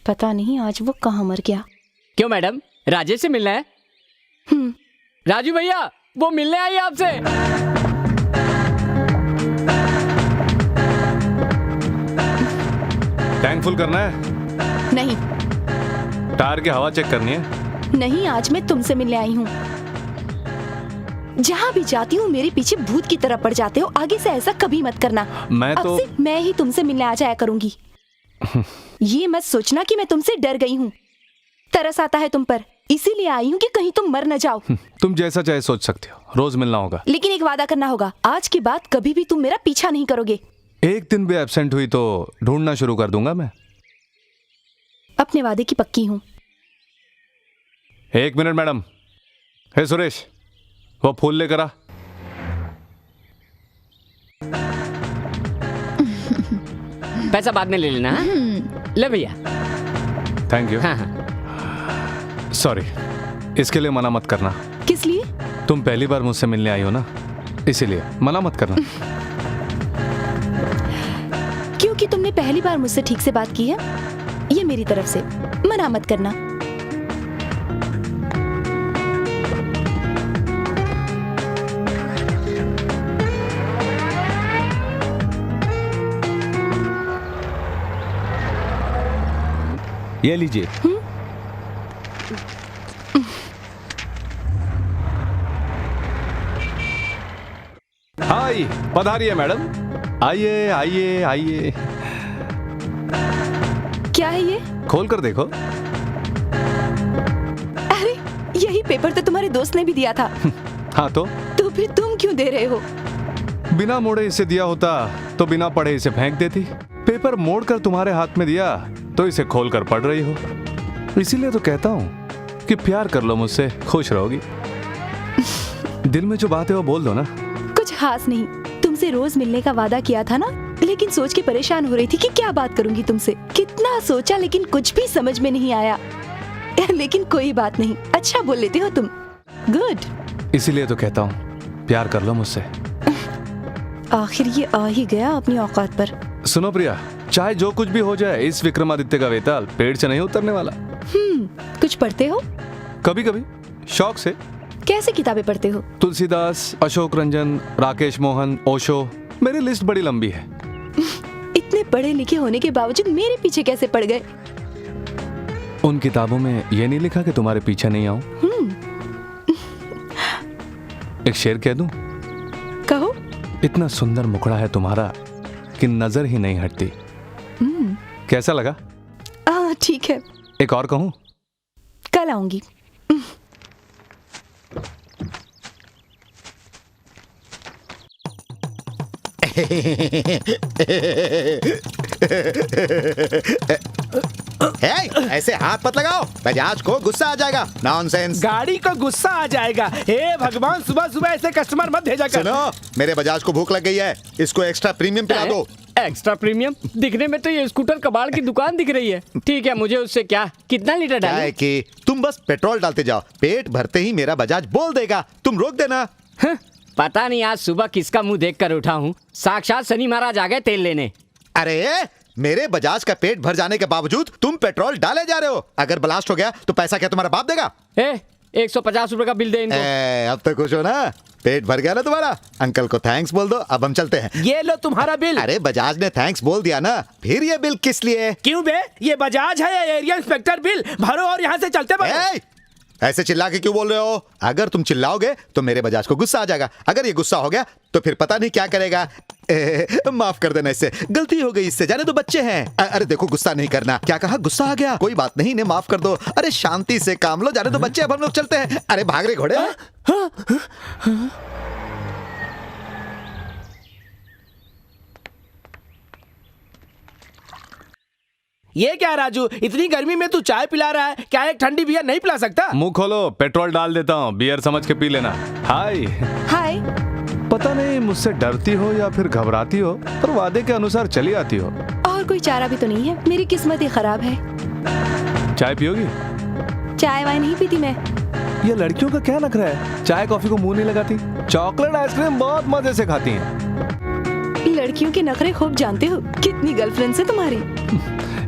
पता नहीं आज वो कहाँ मर गया। क्यों मैडम, राजेश से मिलना है? राजू भैया, वो मिलने आई आपसे। टैंक फुल करना है? नहीं टायर की हवा चेक करनी है? नहीं, आज मैं तुमसे मिलने आई हूँ। जहाँ भी जाती हूँ मेरे पीछे भूत की तरह पड़ जाते हो। आगे से ऐसा कभी मत करना। मैं तो अब से मैं ही तुमसे मिलने आ जाया करूंगी। ये मत सोचना कि मैं तुमसे डर गई हूँ। तरस आता है तुम पर, इसीलिए आई हूँ कि कहीं तुम मर न जाओ। तुम जैसा चाहे सोच सकते हो, रोज मिलना होगा। लेकिन एक वादा करना होगा, आज के बाद कभी भी तुम मेरा पीछा नहीं करोगे। एक दिन भी एब्सेंट हुई तो ढूंढना शुरू कर दूंगा मैं। अपने वादे की पक्की हूँ। 1 मिनट मैडम। हे सुरेश, वो फूल लेकर आ। पैसा बाद में ले लेना। ले भैया। Thank you. हाँ हाँ। सॉरी, इसके लिए मना मत करना। किस लिए? तुम पहली बार मुझसे मिलने आई हो ना, इसीलिए मना मत करना। क्योंकि तुमने पहली बार मुझसे ठीक से बात की है। ये मेरी तरफ से, मना मत करना। ये लीजिए। हाय, पधारिए मैडम। आइए आइए आइए, क्या है ये? खोल कर देखो। अरे यही पेपर तो तुम्हारे दोस्त ने भी दिया था। हाँ तो फिर तुम क्यों दे रहे हो? बिना मोड़े इसे दिया होता तो बिना पढ़े इसे फेंक देती। पेपर मोड़ कर तुम्हारे हाथ में दिया तो इसे खोल कर पढ़ रही हो। इसीलिए तो कहता हूँ कि प्यार कर लो मुझसे, खुश रहोगी। दिल में जो बात है वो बोल दो ना। कुछ खास नहीं, तुमसे रोज मिलने का वादा किया था ना, लेकिन सोच के परेशान हो रही थी कि क्या बात करूंगी तुमसे। कितना सोचा लेकिन कुछ भी समझ में नहीं आया। लेकिन कोई बात नहीं, अच्छा बोल लेते हो तुम। गुड। इसीलिए तो कहता हूँ प्यार कर लो मुझसे। आखिर ये आ ही गया अपनी औकात पर। सुनो प्रिया, चाहे जो कुछ भी हो जाए, इस विक्रमादित्य का वेताल पेड़ से नहीं उतरने वाला। कुछ पढ़ते हो? कभी कभी शौक से। कैसे किताबें पढ़ते हो? तुलसीदास, अशोक रंजन, राकेश मोहन, ओशो। मेरी लिस्ट बड़ी लंबी है। इतने पढ़े लिखे होने के बावजूद मेरे पीछे कैसे पड़ गए? उन किताबों में ये नहीं लिखा कि तुम्हारे पीछे नहीं आऊं। एक शेर कह दूं? कहो। इतना सुंदर मुखड़ा है तुम्हारा कि नजर ही नहीं हटती। कैसा लगा? ठीक है। एक और कहूं? कल आऊंगी। ऐसे हाथ मत लगाओ, बजाज को गुस्सा आ जाएगा। नॉनसेंस। गाड़ी को गुस्सा आ जाएगा। हे भगवान, सुबह सुबह ऐसे कस्टमर मत भेजा कर। सुनो, मेरे बजाज को भूख लग गई है, इसको एक्स्ट्रा प्रीमियम पिला दो। Extra premium? दिखने में तो ये स्कूटर कबाड़ की दुकान दिख रही है। ठीक है, मुझे उससे क्या, कितना लीटर क्या डालूं? है कि तुम बस पेट्रोल डालते जाओ, पेट भरते ही मेरा बजाज बोल देगा, तुम रोक देना। पता नहीं आज सुबह किसका मुंह देख कर उठा हूँ, साक्षात शनि महाराज आ गए तेल लेने। अरे मेरे बजाज का पेट भर जाने के बावजूद तुम पेट्रोल डाले जा रहे हो। अगर ब्लास्ट हो गया तो पैसा क्या तुम्हारा बाप देगा? 150 रुपए का बिल दे इनको। अब तो खुश हो ना, पेट भर गया ना तुम्हारा। अंकल को थैंक्स बोल दो, अब हम चलते हैं। ये लो तुम्हारा बिल। अरे बजाज ने थैंक्स बोल दिया ना, फिर ये बिल किस लिए? क्यों बे, ये बजाज है या एरिया इंस्पेक्टर? बिल भरो और यहाँ से चलते बनो। ऐसे चिल्ला के क्यों बोल रहे हो? अगर तुम चिल्लाओगे तो मेरे बजाज को गुस्सा आ जाएगा। अगर ये गुस्सा हो गया तो फिर पता नहीं क्या करेगा। माफ कर देना, इससे गलती हो गई, इससे जाने दो, बच्चे हैं। अरे देखो, गुस्सा नहीं करना। क्या कहा? गुस्सा आ गया, कोई बात नहीं, इन्हें माफ कर दो। अरे शांति से काम लो, जाने दो बच्चे, अब हम लोग चलते हैं। अरे भाग रहे घोड़े। ये क्या राजू, इतनी गर्मी में तू चाय पिला रहा है? क्या एक ठंडी बियर नहीं पिला सकता? मुंह खोलो, पेट्रोल डाल देता हूँ, बियर समझ के पी लेना। हाय। हाय। पता नहीं मुझसे डरती हो या फिर घबराती हो, पर वादे के अनुसार चली आती हो। और कोई चारा भी तो नहीं है, मेरी किस्मत ही खराब है। चाय पियोगी? चाय वाय नहीं पीती मैं। ये लड़कियों का क्या नखरा है, चाय कॉफी को मुंह नहीं लगाती, चॉकलेट आइसक्रीम बहुत मजे से खाती हैं। लड़कियों के नखरे खूब जानते हो। कितनी गर्लफ्रेंड्स है तुम्हारी?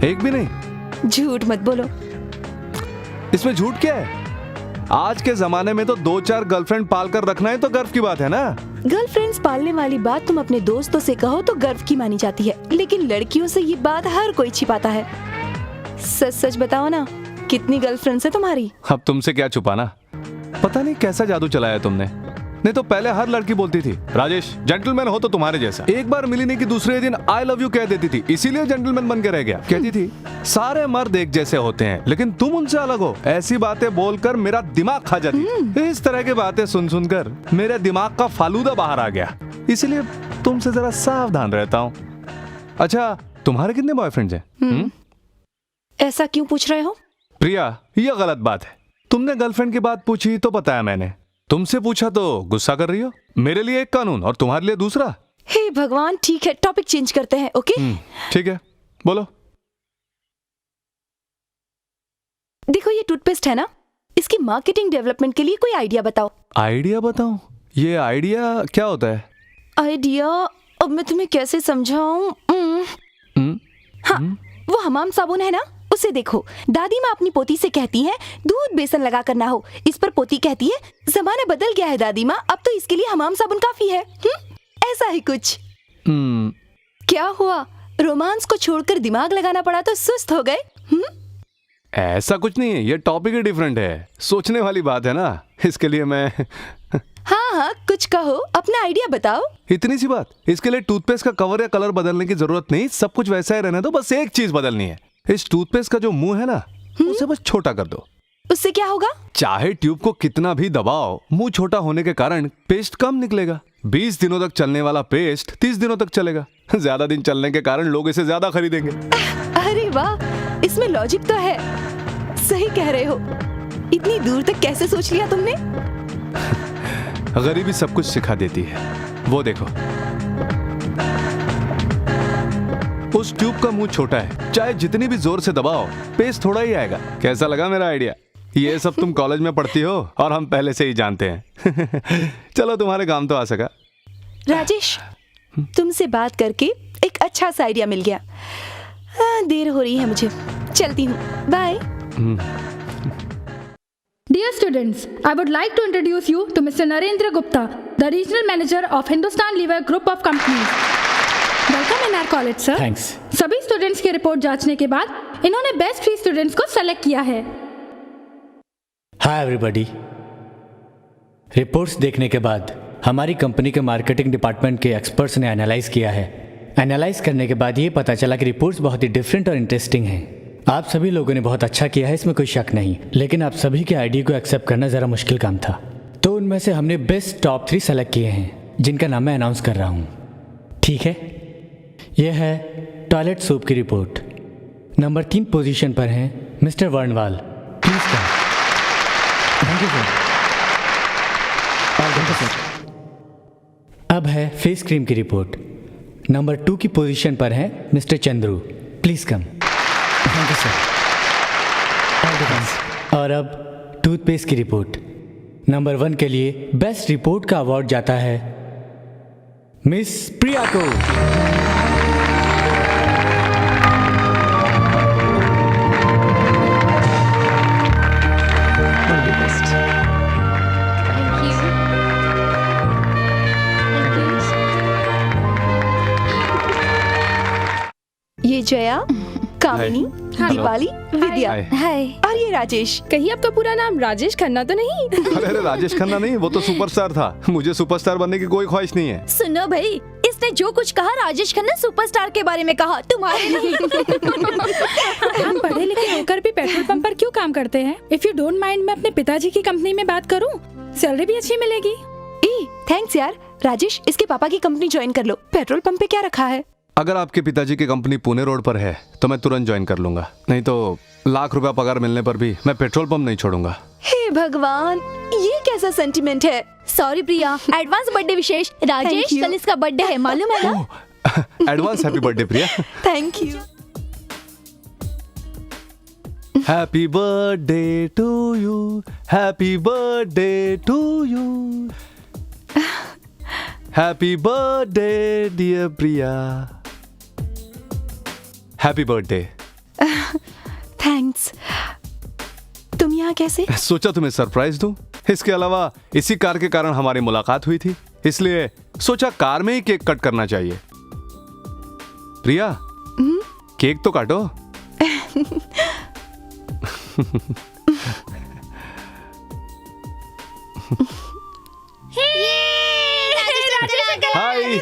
एक भी नहीं। झूठ मत बोलो। इसमें झूठ क्या है? आज के जमाने में तो 2-4 गर्लफ्रेंड पालकर रखना है तो गर्व की बात है ना। गर्लफ्रेंड्स पालने वाली बात तुम अपने दोस्तों से कहो तो गर्व की मानी जाती है, लेकिन लड़कियों से ये बात हर कोई छिपाता है। सच सच बताओ ना, कितनी गर्लफ्रेंड्स है तुम्हारी? अब तुमसे क्या छुपाना। पता नहीं कैसा जादू चलाया तुमने। नहीं तो पहले हर लड़की बोलती थी, राजेश जेंटलमैन हो तो तुम्हारे जैसा। एक बार मिली नहीं कि दूसरे दिन आई लव यू कह देती थी, इसीलिए जेंटलमैन बन के रह गया। कहती थी सारे मर्द एक जैसे होते हैं, लेकिन तुम उनसे अलग हो। ऐसी बातें बोलकर मेरा दिमाग खा जाती। इस तरह की बातें सुन सुनकर मेरे दिमाग का फालूदा बाहर आ गया, इसीलिए तुमसे जरा सावधान रहता हूँ। अच्छा, तुम्हारे कितने बॉयफ्रेंड्स हैं? ऐसा क्यों पूछ रहे हो? प्रिया, यह गलत बात है। तुमने गर्लफ्रेंड की बात पूछी तो बताया मैंने, तुमसे पूछा तो गुस्सा कर रही हो। मेरे लिए एक कानून और तुम्हारे लिए दूसरा। हे भगवान, ठीक है, टॉपिक चेंज करते हैं। ओके ठीक है, बोलो। देखो, ये टूथपेस्ट है ना, इसकी मार्केटिंग डेवलपमेंट के लिए कोई आइडिया बताओ। आइडिया बताऊं? ये आइडिया क्या होता है? आइडिया? अब मैं तुम्हें कैसे समझाऊं? हाँ, वो हमाम साबुन है ना, उसे देखो, दादी माँ अपनी पोती से कहती है दूध बेसन लगा कर ना हो, इस पर पोती कहती है जमाना बदल गया है दादी माँ, अब तो इसके लिए हमाम साबुन काफी है। ऐसा ही कुछ। क्या हुआ, रोमांस को छोड़कर दिमाग लगाना पड़ा तो सुस्त हो गए? ऐसा कुछ नहीं है, ये टॉपिक ही डिफरेंट है, सोचने वाली बात है ना, इसके लिए मैं हाँ हाँ कुछ कहो, अपना आइडिया बताओ। इतनी सी बात, इसके लिए टूथपेस्ट का कवर या कलर बदलने की जरूरत नहीं, सब कुछ वैसा ही रहने दो, बस एक चीज बदलनी है, इस टूथपेस्ट का जो मुंह है ना उसे बस छोटा कर दो। उससे क्या होगा? चाहे ट्यूब को कितना भी दबाओ, मुंह छोटा होने के कारण पेस्ट कम निकलेगा। 20 दिनों तक चलने वाला पेस्ट 30 दिनों तक चलेगा। ज्यादा दिन चलने के कारण लोग इसे ज्यादा खरीदेंगे। अरे वाह, इसमें लॉजिक तो है, सही कह रहे हो। इतनी दूर तक कैसे सोच लिया तुमने? गरीबी सब कुछ सिखा देती है, वो देखो उस ट्यूब का मुंह छोटा है, चाहे जितनी भी जोर से दबाओ पेस्ट थोड़ा ही आएगा। कैसा लगा मेरा आइडिया? ये सब तुम कॉलेज में पढ़ती हो और हम पहले से ही जानते हैं। चलो तुम्हारे काम तो आ सका। राजेश, तुमसे बात करके एक अच्छा सा आइडिया मिल गया। देर हो रही है मुझे, चलती हूँ, bye. Dear students, I would like to introduce you to Mr. Narendra Gupta, the Regional Manager of Hindustan Lever Group of Companies. Welcome in our college, sir. Thanks. सभी स्टूडेंट्स की रिपोर्ट जांचने के बाद इन्होंने बेस्ट 3 स्टूडेंट्स को सेलेक्ट किया है। Hi everybody. रिपोर्ट्स देखने के बाद हमारी कंपनी के मार्केटिंग डिपार्टमेंट के एक्सपर्ट्स ने एनालाइज किया है। एनालाइज करने के बाद ये पता चला कि रिपोर्ट्स बहुत ही डिफरेंट और इंटरेस्टिंग हैं। आप सभी लोगों ने बहुत अच्छा किया है, इसमें कोई शक नहीं, लेकिन आप सभी के आइडिया को एक्सेप्ट करना ज़रा मुश्किल काम था। तो उनमें से हमने बेस्ट टॉप 3 सेलेक्ट किए हैं, जिनका नाम मैं अनाउंस कर रहा हूँ। ठीक है, यह है टॉयलेट सोप की रिपोर्ट। नंबर 3 पोजीशन पर हैं mister Varnwal, please come. Thank you sir. अब है फेस क्रीम की रिपोर्ट। नंबर 2 की पोजीशन पर है mister Chandru, please come. Thank you sir. और अब टूथपेस्ट की रिपोर्ट। नंबर 1 के लिए बेस्ट रिपोर्ट का अवार्ड जाता है मिस प्रिया को। ये जया, कामिनी, दीपाली, विद्या, हाय, और ये राजेश। कहीं आपका पूरा नाम राजेश खन्ना तो नहीं? अरे राजेश खन्ना नहीं, वो तो सुपरस्टार था, मुझे सुपरस्टार बनने की कोई ख्वाहिश नहीं है। सुनो भाई, इसने जो कुछ कहा राजेश खन्ना सुपरस्टार के बारे में कहा, तुम्हारे नहीं। हम पढ़े लिखे होकर भी पेट्रोल पंप पर क्यों काम करते हैं? इफ यू डोंट माइंड, मैं अपने पिताजी की कंपनी में बात करूं, सैलरी भी अच्छी मिलेगी। थैंक्स यार। राजेश, इसके पापा की कंपनी ज्वाइन कर लो, पेट्रोल पंप पे क्या रखा है? अगर आपके पिताजी की कंपनी पुणे रोड पर है तो मैं तुरंत ज्वाइन कर लूंगा, नहीं तो लाख रुपया पगार मिलने पर भी मैं पेट्रोल पंप नहीं छोड़ूंगा। हे भगवान, ये कैसा सेंटिमेंट है। Sorry Priya, advance birthday wishes. Rajesh, कल इसका बर्थडे है, मालूम है ना? Advance happy birthday Priya. Thank you. Happy birthday to you, happy birthday to you, happy birthday dear Priya, happy birthday. Thanks. तुम यहाँ कैसे? सोचा तुम्हें सरप्राइज दूं। इसके अलावा इसी कार के कारण हमारी मुलाकात हुई थी, इसलिए सोचा कार में ही केक कट करना चाहिए। प्रिया, केक तो काटो। हाय,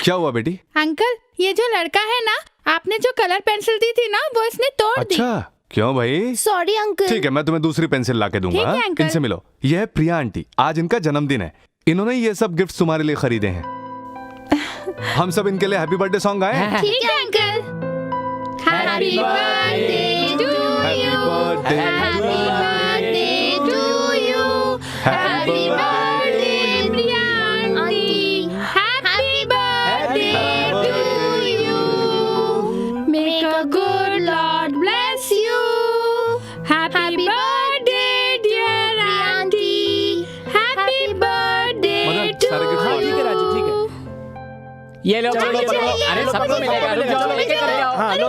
क्या हुआ बेटी? अंकल, ये जो लड़का है ना, आपने जो कलर पेंसिल दी थी ना, वो इसने तोड़ दी। अच्छा, क्यों भाई? Sorry uncle. ठीक है, मैं तुम्हें दूसरी पेंसिल लाके दूंगा। ठीक है, अंकल। इनसे मिलो। यह है प्रिया आंटी, आज इनका जन्मदिन है, इन्होंने ये सब गिफ्ट तुम्हारे लिए खरीदे हैं। हम सब इनके लिए हैप्पी बर्थडे सॉन्ग गाएं। ठीक है uncle. Happy birthday to you, happy birthday to you, happy birthday Priya aunty, happy birthday to you, make a good lord bless you, happy birthday dear aunty, happy birthday Madan, to सारे गिफ्ट यू। बांट। ठीक है राजू, ठीक है। ये लो अरे सबको मिलेगा, रुक जाओ, लेके चले जाओ। हाँ लो।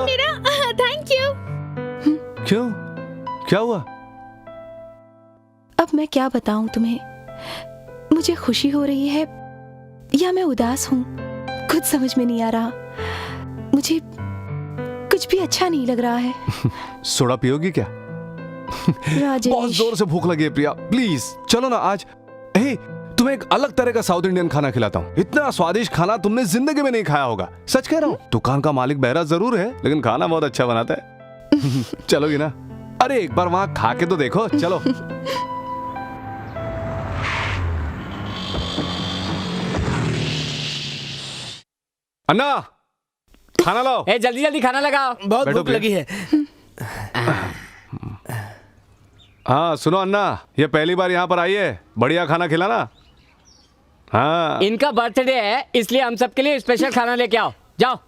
Thank you. क्यों, क्या हुआ? अब मैं क्या बताऊं तुम्हें, मुझे खुशी हो रही है या मैं उदास हूँ, कुछ समझ में नहीं आ रहा। मुझे कुछ भी अच्छा नहीं लग रहा है। सोडा पियोगी क्या? राजेश, बहुत जोर से भूख लगी है प्रिया, प्लीज चलो ना आज। हे, तुम्हें एक अलग तरह का साउथ इंडियन खाना खिलाता हूँ। इतना स्वादिष्ट खाना तुमने जिंदगी में नहीं खाया होगा, सच कह रहा हूँ। दुकान का मालिक बहरा जरूर है, लेकिन खाना बहुत अच्छा बनाता है। चलोगी ना? अरे एक बार वहां खा के तो देखो, चलो। अन्ना, खाना लाओ। ए जल्दी जल्दी खाना लगाओ, बहुत बैठो भूख प्रिया। लगी है। हाँ सुनो अन्ना, ये पहली बार यहाँ पर आई है, बढ़िया खाना खिलाना। हाँ इनका बर्थडे है इसलिए हम सबके लिए स्पेशल खाना लेके आओ, जाओ।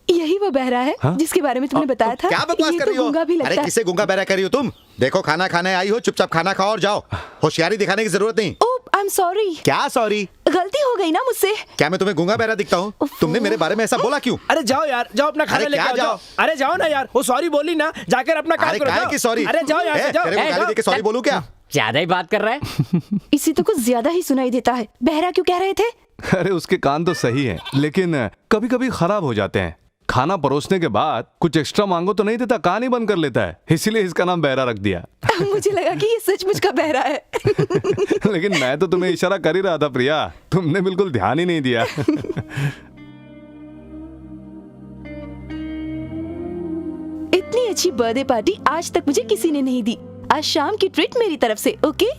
यही वो बहरा है जिसके बारे में तुमने बताया था। क्या बकवास ये कर तो रही हो? गूंगा भी अरे लगता है। किसे गूंगा बहरा कर रही हो तुम? देखो खाना खाने आई हो, चुपचाप खाना खाओ और जाओ। होशियारी दिखाने की जरूरत नहीं। आई एम सॉरी, क्या सॉरी? गलती हो गई ना मुझसे। क्या मैं तुम्हें गूंगा बहरा दिखता हूँ? तुमने मेरे बारे में ऐसा बोला क्यों? अरे जाओ यार, जाओ अपना खाना अरे लेके क्या आओ, जाओ? अरे जाओ ना यार, वो सॉरी बोली ना, जाकर अपना काम अरे करो। काय जाओ। की सॉरी? अरे जाओ यार, जाओ। तेरे को गाली देके सॉरी बोलूं क्या? ज्यादा ही बात कर रहा है। इसी तो कुछ ज्यादा ही सुनाई देता है। बहरा क्यों कह रहे थे? अरे उसके कान तो सही है, लेकिन कभी कभी खराब हो जाते हैं। खाना परोसने के बाद कुछ एक्स्ट्रा मांगो तो नहीं देता, कान ही बंद कर लेता है, इसीलिए इसका नाम बहरा रख दिया। मुझे लगा कि ये सचमुच का बहरा है। लेकिन मैं तो तुम्हें इशारा कर ही रहा था प्रिया, तुमने बिल्कुल ध्यान ही नहीं दिया। इतनी अच्छी बर्थडे पार्टी आज तक मुझे किसी ने नहीं दी। आज शाम की ट्रीट मेरी तरफ से, ओके?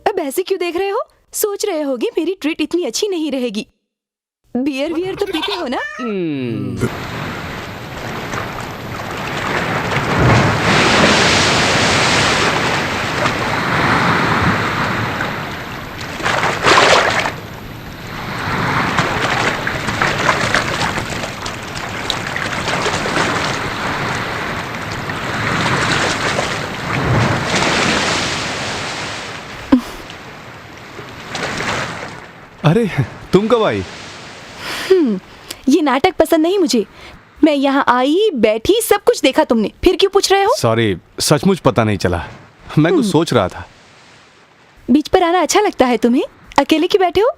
अब ऐसे क्यों देख रहे हो? सोच रहे होगे मेरी ट्रीट इतनी अच्छी नहीं रहेगी। बियर वियर तो पीते हो ना? अरे तुम कब आई? ये नाटक पसंद नहीं मुझे। मैं यहाँ आई, बैठी, सब कुछ देखा तुमने, फिर क्यों पूछ रहे हो? सॉरी, सचमुच पता नहीं चला, मैं कुछ सोच रहा था। बीच पर आना अच्छा लगता है तुम्हें? अकेले क्यों बैठे हो?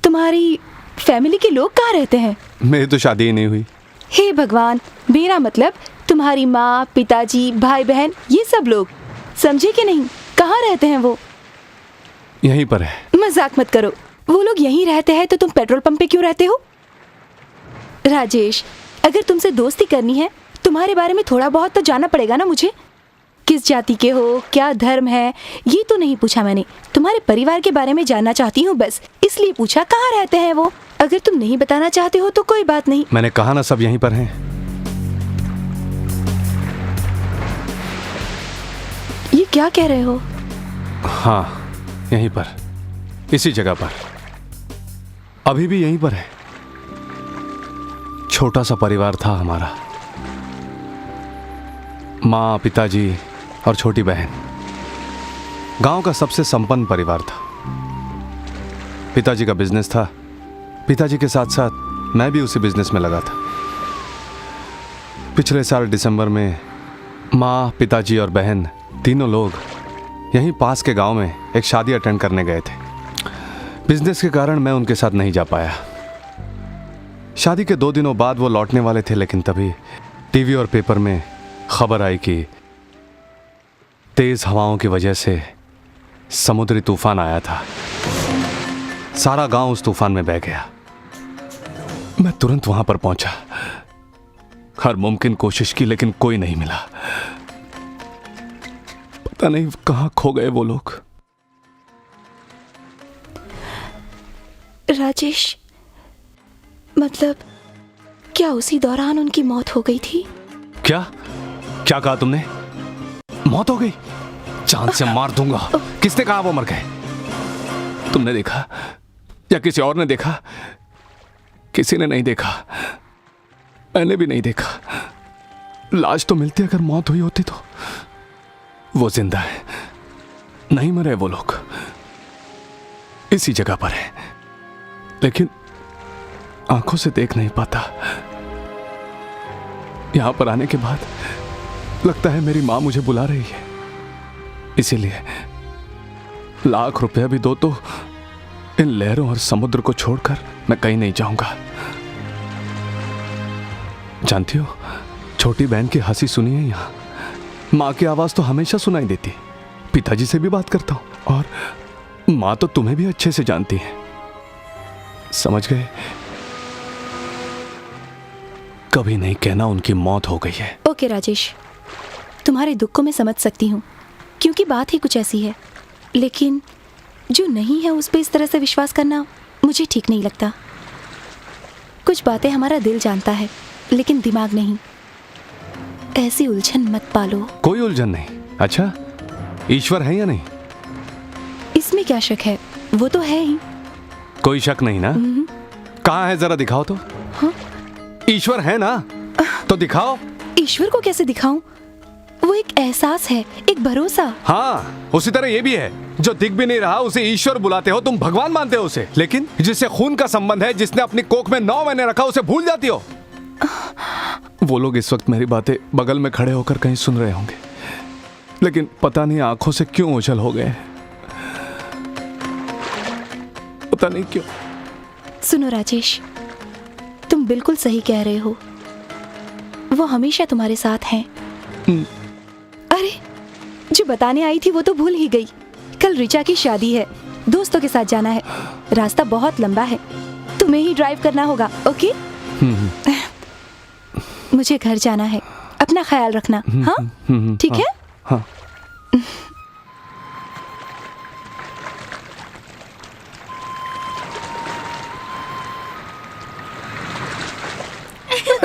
तुम्हारी फैमिली के लोग कहाँ रहते हैं? मेरी तो शादी ही नहीं हुई। हे भगवान, मेरा मतलब तुम्हारी माँ, पिताजी, भाई बहन, ये सब लोग, समझे कि नहीं? कहाँ रहते हैं वो? यहीं पर है। मजाक मत करो, वो लोग यहीं रहते हैं तो तुम पेट्रोल पंप पे क्यों रहते हो? राजेश, अगर तुमसे दोस्ती करनी है, तुम्हारे बारे में थोड़ा बहुत तो जानना पड़ेगा ना मुझे। किस जाति के हो, क्या धर्म है, ये तो नहीं पूछा मैंने। तुम्हारे परिवार के बारे में जानना चाहती हूँ बस, इसलिए पूछा कहाँ रहते हैं वो। अगर तुम नहीं बताना चाहते हो तो कोई बात नहीं। मैंने कहा ना, सब यहीं पर हैं। ये क्या कह रहे हो? हाँ, यहीं पर, इसी जगह पर, अभी भी यहीं पर है। छोटा सा परिवार था हमारा, माँ, पिताजी और छोटी बहन। गांव का सबसे संपन्न परिवार था। पिताजी का बिजनेस था, पिताजी के साथ साथ मैं भी उसी बिजनेस में लगा था। पिछले साल दिसंबर में माँ, पिताजी और बहन तीनों लोग यहीं पास के गांव में एक शादी अटेंड करने गए थे। बिजनेस के कारण मैं उनके साथ नहीं जा पाया। शादी के 2 दिनों बाद वो लौटने वाले थे, लेकिन तभी टीवी और पेपर में खबर आई कि तेज हवाओं की वजह से समुद्री तूफान आया था। सारा गांव उस तूफान में बह गया। मैं तुरंत वहां पर पहुंचा, हर मुमकिन कोशिश की, लेकिन कोई नहीं मिला। पता नहीं कहां खो गए वो लोग। राजेश, मतलब क्या उसी दौरान उनकी मौत हो गई थी? क्या क्या कहा तुमने? मौत हो गई? चांद से मार दूंगा। किसने कहा वो मर गए? तुमने देखा या किसी और ने देखा? किसी ने नहीं देखा, मैंने भी नहीं देखा। लाश तो मिलती, अगर मौत हुई होती तो। वो जिंदा है, नहीं मरे वो लोग, इसी जगह पर है। लेकिन आंखों से देख नहीं पाता। यहां पर आने के बाद लगता है मेरी मां मुझे बुला रही है, इसीलिए लाख रुपया भी दो तो इन लहरों और समुद्र को छोड़कर मैं कहीं नहीं जाऊंगा। जानती हो, छोटी बहन की हंसी सुनी है यहाँ, माँ की आवाज तो हमेशा सुनाई देती। पिताजी से भी बात करता हूँ और माँ तो तुम्हें भी अच्छे से जानती है, समझ गए? कभी नहीं कहना उनकी मौत हो गई है। ओके राजेश, तुम्हारे दुख को मैं समझ सकती हूँ क्योंकि बात ही कुछ ऐसी है, लेकिन जो नहीं है उस पर इस तरह से विश्वास करना मुझे ठीक नहीं लगता। कुछ बातें हमारा दिल जानता है लेकिन दिमाग नहीं। ऐसी उलझन मत पालो। कोई उलझन नहीं। अच्छा, ईश्वर है या नहीं? इसमें क्या शक है, वो तो है ही। कोई शक नहीं ना? कहाँ है, जरा दिखाओ तो। हाँ? ईश्वर है ना, तो दिखाओ। ईश्वर को कैसे दिखाऊं? वो एक एहसास है, एक भरोसा। हाँ, उसी तरह ये भी है, जो दिख भी नहीं रहा उसे ईश्वर बुलाते हो, तुम भगवान मानते हो उसे, लेकिन जिससे खून का संबंध है, जिसने अपनी कोख में 9 महीने रखा, उसे भूल जाती हो। वो लोग इस वक्त मेरी बातें बगल में खड़े होकर कहीं सुन रहे होंगे, लेकिन पता नहीं आंखों से क्यों ओझल हो गए, पता नहीं क्यों। सुनो राजेश, तुम बिल्कुल सही कह रहे हो, वो हमेशा तुम्हारे साथ हैं। अरे, जो बताने आई थी वो तो भूल ही गई। कल रिचा की शादी है, दोस्तों के साथ जाना है, रास्ता बहुत लंबा है, तुम्हें ही ड्राइव करना होगा। ओके? मुझे घर जाना है, अपना ख्याल रखना। हाँ, ठीक है? हाँ।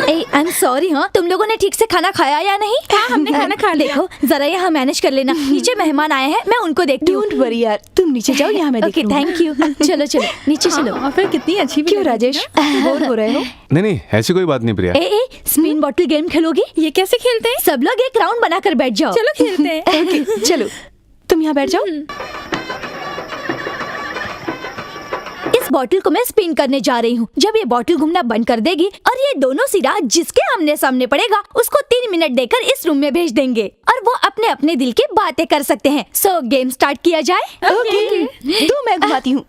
I am sorry. हाँ, तुम लोगों ने ठीक से खाना खाया या नहीं? हाँ, हमने खाना खा लिया। देखो जरा यहाँ मैनेज कर लेना, नीचे मेहमान आए हैं, मैं उनको देखती हूँ। डोंट वरी यार, तुम नीचे जाओ, यहाँ मैं ओके, थैंक यू। चलो चलो नीचे चलो। और फिर कितनी अच्छी भी क्यों राजेश, बोर हो रहे हो? नहीं, ऐसी कोई बात नहीं प्रिया। ए, स्पिन बॉटल गेम खेलोगी? ये कैसे खेलते हैं? सब लोग एक राउंड बनाकर बैठ जाओ। चलो खेलते हैं। ओके, चलो तुम यहाँ बैठ जाओ। इस बॉटल को मैं स्पिन करने जा रही हूँ। जब ये बॉटल घूमना बंद कर देगी और ये दोनों सिरा जिसके आमने सामने पड़ेगा उसको 3 मिनट देकर इस रूम में भेज देंगे और वो अपने अपने दिल की बातें कर सकते हैं। सो गेम स्टार्ट किया जाए। ओके, दो मैं घुमाती हूँ।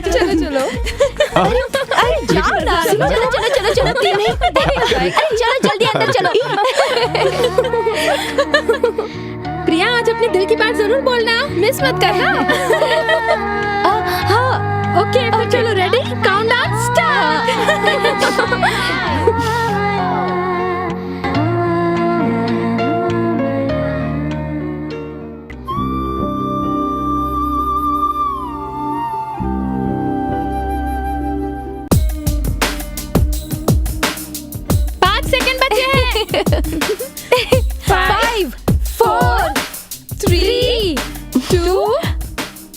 चलो चलो अरे जाओ ना, चलो चलो चलो चलो, अरे चलो जल्दी अंदर चलो। प्रिया, आज अपने दिल की बात जरूर बोलना, मिस मत करना। हाँ ओके, फिर चलो, ready, countdown start.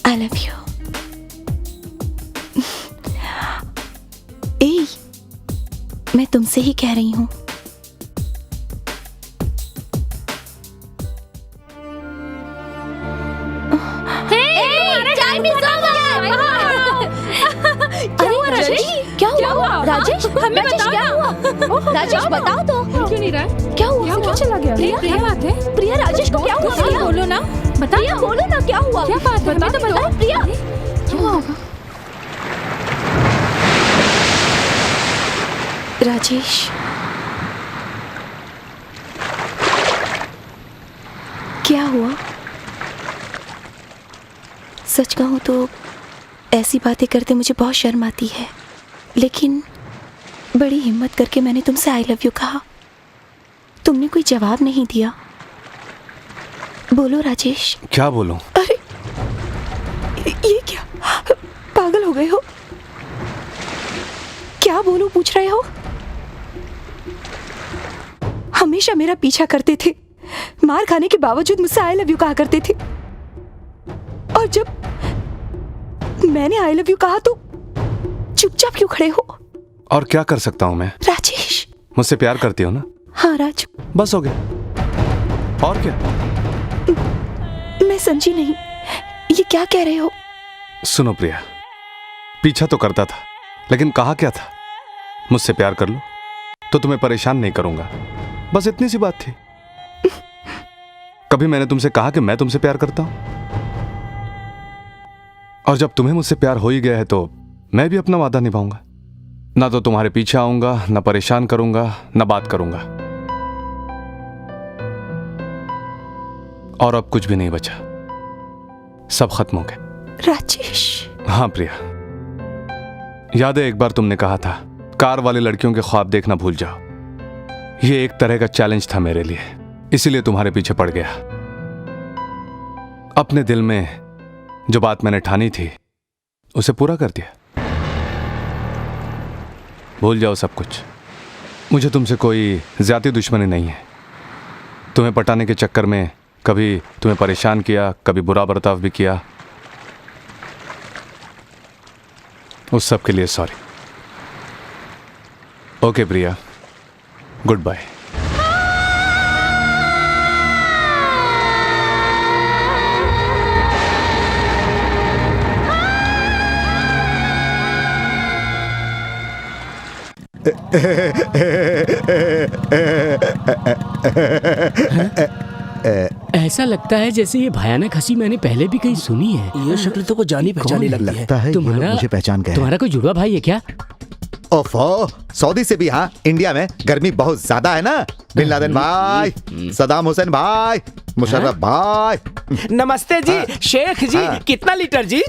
I love you. ए, मैं तुमसे ही कह रही हूँ। क्या हुआ राजेश? हमें राजेश क्या हुआ? राजेश बताओ तो। क्यों नहीं रहा? क्या हुआ? क्यों चला गया? क्या बात है? प्रिया, राजेश को क्या हुआ? प्रिया, बोलो ना, बता। प्रिया बोलो ना, क्या हुआ? क्या बात है? बता तो बताओ प्रिया। क्या होगा? राजेश, क्या हुआ? सच कहूँ तो ऐसी बातें करते मुझे बहुत शर्म आती है, लेकिन बड़ी हिम्मत करके मैंने तुमसे आई लव यू कहा। तुमने कोई जवाब नहीं दिया। बोलो राजेश। क्या बोलूं? अरे ये क्या, पागल हो गए हो? क्या बोलूं पूछ रहे हो? हमेशा मेरा पीछा करते थे, मार खाने के बावजूद मुझसे आई लव यू कहा करते थे, और जब मैंने आई लव यू कहा तो चुपचाप क्यों खड़े हो? और क्या कर सकता हूं मैं? राजेश, मुझसे प्यार करती हो ना? हाँ राज, बस हो गया। और क्या? मैं समझी नहीं, ये क्या कह रहे हो? सुनो प्रिया, पीछा तो करता था, लेकिन कहा क्या था? मुझसे प्यार कर लो तो तुम्हें परेशान नहीं करूंगा, बस इतनी सी बात थी। कभी मैंने तुमसे कहा कि मैं तुमसे प्यार करता हूं? और जब तुम्हें मुझसे प्यार हो ही गया है तो मैं भी अपना वादा निभाऊंगा। ना तो तुम्हारे पीछे आऊंगा, ना परेशान करूंगा, ना बात करूंगा। और अब कुछ भी नहीं बचा, सब खत्म हो गया। राजेश। हाँ प्रिया, याद है एक बार तुमने कहा था कार वाली लड़कियों के ख्वाब देखना भूल जाओ। ये एक तरह का चैलेंज था मेरे लिए, इसीलिए तुम्हारे पीछे पड़ गया। अपने दिल में जो बात मैंने ठानी थी उसे पूरा कर दिया। भूल जाओ सब कुछ। मुझे तुमसे कोई ज्यादा दुश्मनी नहीं है। तुम्हें पटाने के चक्कर में कभी तुम्हें परेशान किया, कभी बुरा बर्ताव भी किया, उस सब के लिए सॉरी। ओके प्रिया, गुड बाय। ऐसा लगता है जैसे ये भयानक हंसी मैंने पहले भी कहीं सुनी है। ये शक्ल तो को जानी पहचानी लगती है। लगता है ये लोग मुझे पहचान गए हैं। तुम्हारा कोई जुड़वा भाई है क्या? ओफो, सऊदी से भी। हाँ, इंडिया में गर्मी बहुत ज्यादा है ना। बिन लादेन भाई, सदाम हुसैन भाई, मुशर्रफ भाई। नमस्ते जी, शेख जी। हाँ। कितना लीटर जी?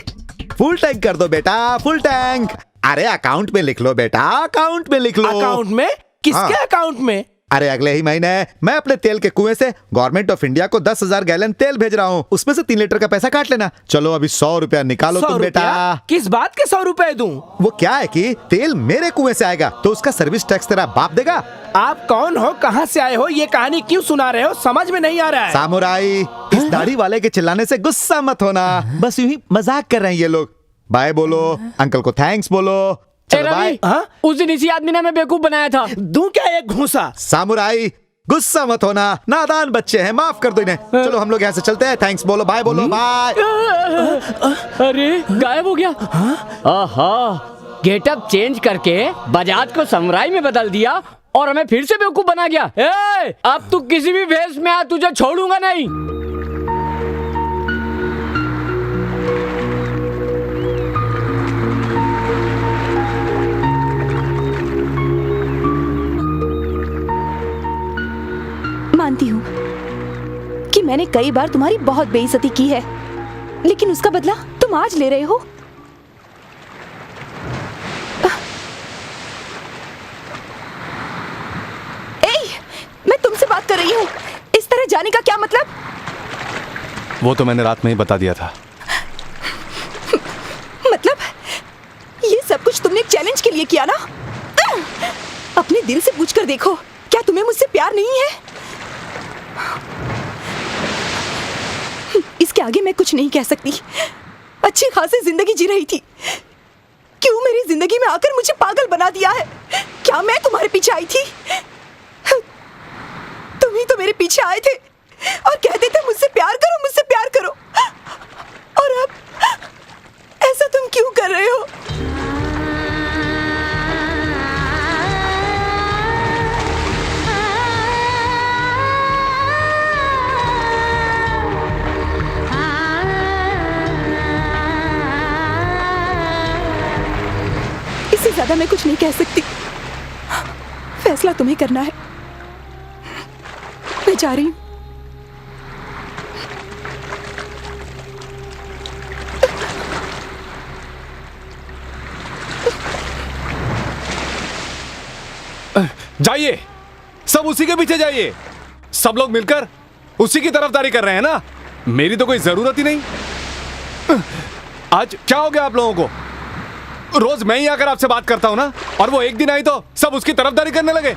फुल टैंक कर दो बेटा, फुल टैंक। अरे अकाउंट में लिख लो बेटा, अकाउंट में लिख लो। अकाउंट में? किसके हाँ। अकाउंट में? अरे अगले ही महीने मैं अपने तेल के कुएं से गवर्नमेंट ऑफ इंडिया को 10,000 गैलन तेल भेज रहा हूँ। उसमें से 3 लीटर का पैसा काट लेना। चलो अभी 100 रुपया निकालो 100 तुम बेटा। रुपया? किस बात के 100 रुपए दूं? वो क्या है कि तेल मेरे कुएं से आएगा तो उसका सर्विस टैक्स तेरा बाप देगा। आप कौन हो, कहाँ से आए हो, ये कहानी क्यों सुना रहे हो? समझ में नहीं आ रहा है। सामुराई, इस दाढ़ी वाले के चिल्लाने से गुस्सा मत होना। बस यूं ही मजाक कर रहे हैं ये लोग। बाय बोलो, अंकल को थैंक्स बोलो। चलो बाय। हाँ? उस दिन इसी आदमी ने हमें बेवकूफ बनाया था। दूं क्या एक घूंसा? सामुराई, गुस्सा मत होना, नादान बच्चे हैं, माफ कर दो इन्हें। चलो हम लोग यहाँ से चलते हैं। थैंक्स बोलो, बाय बोलो, बाय। अरे गायब हो गया। आहा, गेटअप चेंज करके बजाज को समुराई में बदल दिया और हमें फिर से बेवकूफ बना गया। अब तू किसी भी भेष में आ, तुझे छोड़ूंगा नहीं। मानती हूँ कि मैंने कई बार तुम्हारी बहुत बेइज्जती की है, लेकिन उसका बदला तुम आज ले रहे हो। मैं तुमसे बात कर रही हूँ। इस तरह जाने का क्या मतलब? वो तो मैंने रात में ही बता दिया था। मतलब ये सब कुछ तुमने चैलेंज के लिए किया ना? अपने दिल से पूछ कर देखो, क्या तुम्हें मुझसे प्यार नहीं है? इसके आगे मैं कुछ नहीं कह सकती। अच्छी खासी जिंदगी जी रही थी, क्यों मेरी जिंदगी में आकर मुझे पागल बना दिया है? क्या मैं तुम्हारे पीछे आई थी? तुम ही तो मेरे पीछे आए थे और कहते थे मुझसे प्यार करो, मुझसे प्यार करो। और अब ऐसा तुम क्यों कर रहे हो? इससे ज्यादा मैं कुछ नहीं कह सकती। फैसला तुम्हें करना है। मैं जा रही हूँ। जाइए, सब उसी के पीछे जाइए। सब लोग मिलकर उसी की तरफदारी कर रहे हैं ना। मेरी तो कोई जरूरत ही नहीं। आज क्या हो गया आप लोगों को? रोज मैं ही आकर आपसे बात करता हूं ना, और वो एक दिन आई तो सब उसकी तरफदारी करने लगे।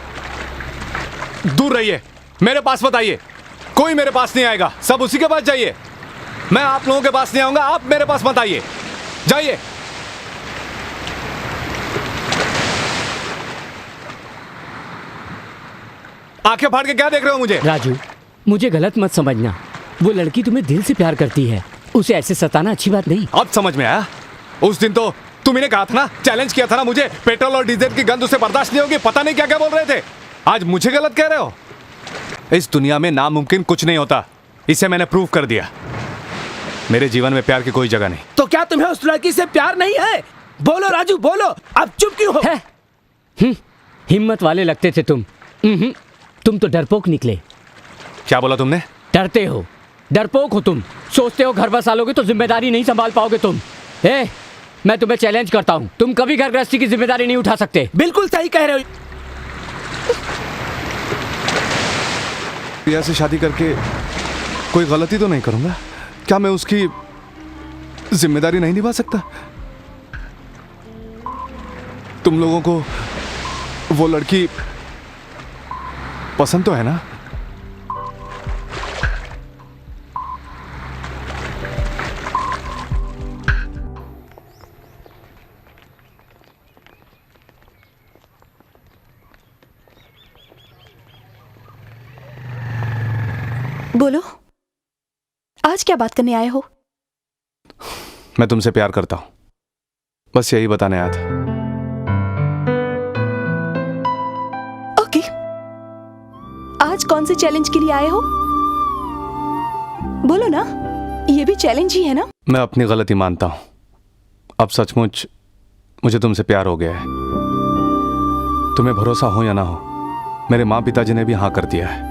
दूर रहिए, मेरे पास मत आइए। कोई मेरे पास नहीं आएगा, सब उसी के पास जाइए। मैं आप लोगों के पास नहीं आऊंगा, आप मेरे पास मत आइए। जाइए। आंखें फाड़ के क्या देख रहे हो मुझे? राजू, मुझे गलत मत समझना। वो लड़की तुम्हें दिल से प्यार करती है, उसे ऐसे सताना अच्छी बात नहीं। अब समझ में आया? उस दिन तो तुमने कहा था ना, चैलेंज किया था ना मुझे, पेट्रोल और डीजल की गंध उसे बर्दाश्त नहीं होगी, पता नहीं क्या क्या बोल रहे थे। आज मुझे गलत कह रहे हो? इस दुनिया में नामुमकिन कुछ नहीं होता, इसे मैंने प्रूव कर दिया। मेरे जीवन में प्यार की कोई जगह नहीं। तो क्या तुम्हें उस लड़की से प्यार नहीं है? बोलो राजू बोलो, अब चुप क्यों हो? हिम्मत वाले लगते थे तुम। तुम तो डरपोक निकले। क्या बोला तुमने? डरते हो, डरपोक हो तुम। सोचते हो घर बसा लोगे तो जिम्मेदारी नहीं संभाल पाओगे तुम। मैं तुम्हें चैलेंज करता हूँ, तुम कभी घर गृहस्थी की जिम्मेदारी नहीं उठा सकते। बिल्कुल सही कह रहे हो। प्रिया से शादी करके कोई गलती तो नहीं करूंगा? क्या मैं उसकी जिम्मेदारी नहीं निभा सकता? तुम लोगों को वो लड़की पसंद तो है ना? बोलो, आज क्या बात करने आए हो? मैं तुमसे प्यार करता हूं, बस यही बताने आया था। ओके, आज कौन से चैलेंज के लिए आए हो? बोलो ना, ये भी चैलेंज ही है ना? मैं अपनी गलती मानता हूं। अब सचमुच मुझे तुमसे प्यार हो गया है। तुम्हें भरोसा हो या ना हो, मेरे माँ पिताजी ने भी हाँ कर दिया है।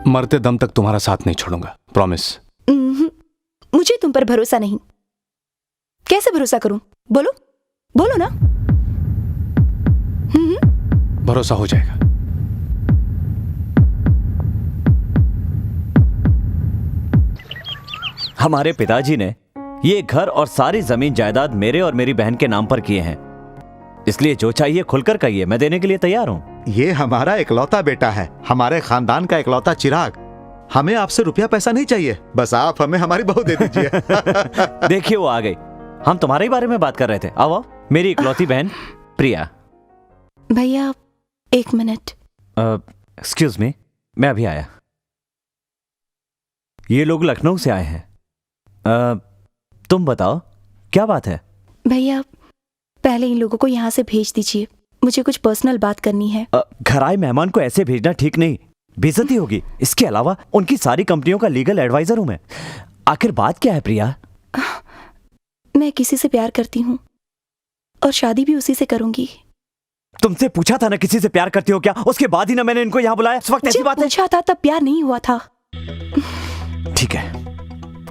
मरते दम तक तुम्हारा साथ नहीं छोड़ूंगा, प्रॉमिस। मुझे तुम पर भरोसा नहीं। कैसे भरोसा करूं? बोलो बोलो ना। भरोसा हो जाएगा। हमारे पिताजी ने ये घर और सारी जमीन जायदाद मेरे और मेरी बहन के नाम पर किए हैं, इसलिए जो चाहिए खुलकर कहिए, मैं देने के लिए तैयार हूं। ये हमारा इकलौता बेटा है, हमारे खानदान का इकलौता चिराग। हमें आपसे रुपया पैसा नहीं चाहिए, बस आप हमें हमारी बहू दे दीजिए। देखिए वो आ गई। हम तुम्हारे ही बारे में बात कर रहे थे। आओ, मेरी इकलौती बहन प्रिया। भैया एक मिनट। एक्सक्यूज मी, मैं अभी आया। ये लोग लखनऊ से आए हैं। तुम बताओ क्या बात है? भैया पहले इन लोगों को यहाँ से भेज दीजिए, मुझे कुछ पर्सनल बात करनी है। घर आए मेहमान को ऐसे भेजना ठीक नहीं, बेइज्जती होगी। इसके अलावा उनकी सारी कंपनियों का लीगल एडवाइजर हूं मैं। आखिर बात क्या है प्रिया? मैं किसी से प्यार करती हूँ और शादी भी उसी से करूंगी। तुमसे पूछा था ना किसी से प्यार करती हो क्या, उसके बाद ही ना मैंने इनको यहाँ बुलाया। इस वक्त ऐसी बात है? पूछा था तब प्यार नहीं हुआ था। ठीक है,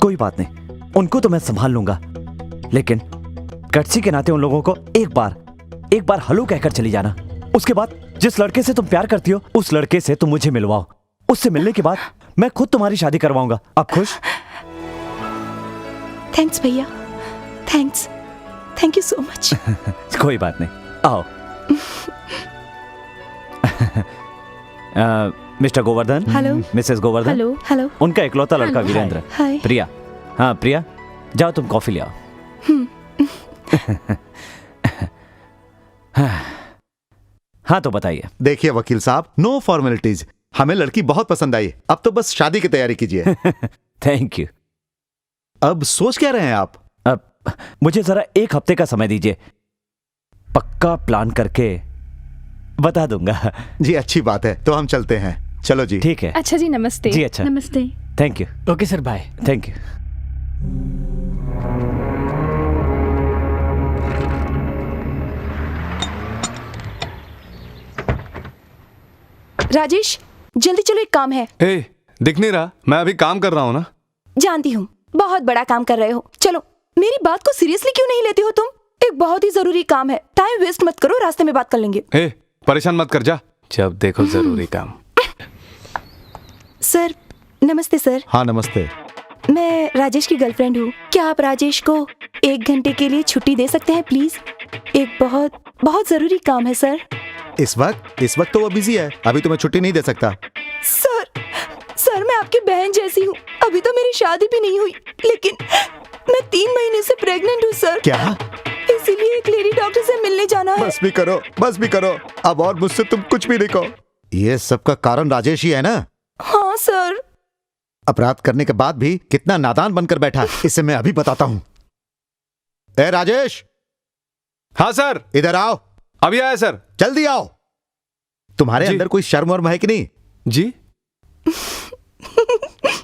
कोई बात नहीं, उनको तो मैं संभाल लूंगा, लेकिन कर्टसी के नाते उन लोगों को एक बार हेलो कहकर चली जाना। उसके बाद जिस लड़के से तुम प्यार करती हो उस लड़के से तुम मुझे मिलवाओ। उससे मिलने के बाद मैं खुद तुम्हारी शादी करवाऊंगा। आप खुश? थैंक्स भैया, thanks, thank you so much. कोई बात नहीं, आओ। Mister Govardhan. Hello. Mrs Govardhan. Hello hello. उनका इकलौता लड़का वीरेंद्र। हाय। प्रिया। हाँ प्रिया, जाओ तुम कॉफी ले आओ। हाँ तो बताइए। देखिए वकील साहब, नो फॉर्मेलिटीज, हमें लड़की बहुत पसंद आई, अब तो बस शादी की तैयारी कीजिए। Thank you. अब सोच क्या रहे हैं आप? अब मुझे जरा एक हफ्ते का समय दीजिए, पक्का प्लान करके बता दूंगा। जी अच्छी बात है, तो हम चलते हैं। चलो जी। ठीक है। अच्छा जी, नमस्ते। जी अच्छा। नमस्ते। Thank you. Okay sir, bye. Thank you. Rajesh जल्दी चलो, एक काम है। ए, दिख नहीं रहा? मैं अभी काम कर रहा हूँ ना। जानती हूँ बहुत बड़ा काम कर रहे हो, चलो। मेरी बात को सीरियसली क्यों नहीं लेते हो तुम? एक बहुत ही जरूरी काम है, टाइम वेस्ट मत करो, रास्ते में बात कर लेंगे। ए, परेशान मत कर, जा। जब देखो जरूरी काम। सर नमस्ते। सर। हाँ नमस्ते। मैं राजेश की गर्लफ्रेंड हूँ। क्या आप राजेश को 1 घंटे के लिए छुट्टी दे सकते हैं प्लीज? एक बहुत बहुत जरूरी काम है सर। इस वक्त तो वो बिजी है, अभी तुम्हें छुट्टी नहीं दे सकता। सर मैं आपकी बहन जैसी हूँ, अभी तो मेरी शादी भी नहीं हुई, लेकिन मैं 3 महीने से प्रेग्नेंट हूँ सर। क्या? इसीलिए एक लेडी डॉक्टर से मिलने जाना है। बस भी करो, अब और मुझसे तुम कुछ भी नहीं कहो। ये सबका कारण राजेश ही है ना? हाँ सर। अपराध करने के बाद भी कितना नादान बनकर बैठा है, इसे मैं अभी बताता हूं। ए राजेश! हाँ सर। इधर आओ। अभी आया सर। जल्दी आओ। तुम्हारे जी। अंदर कोई शर्म और है कि नहीं? जी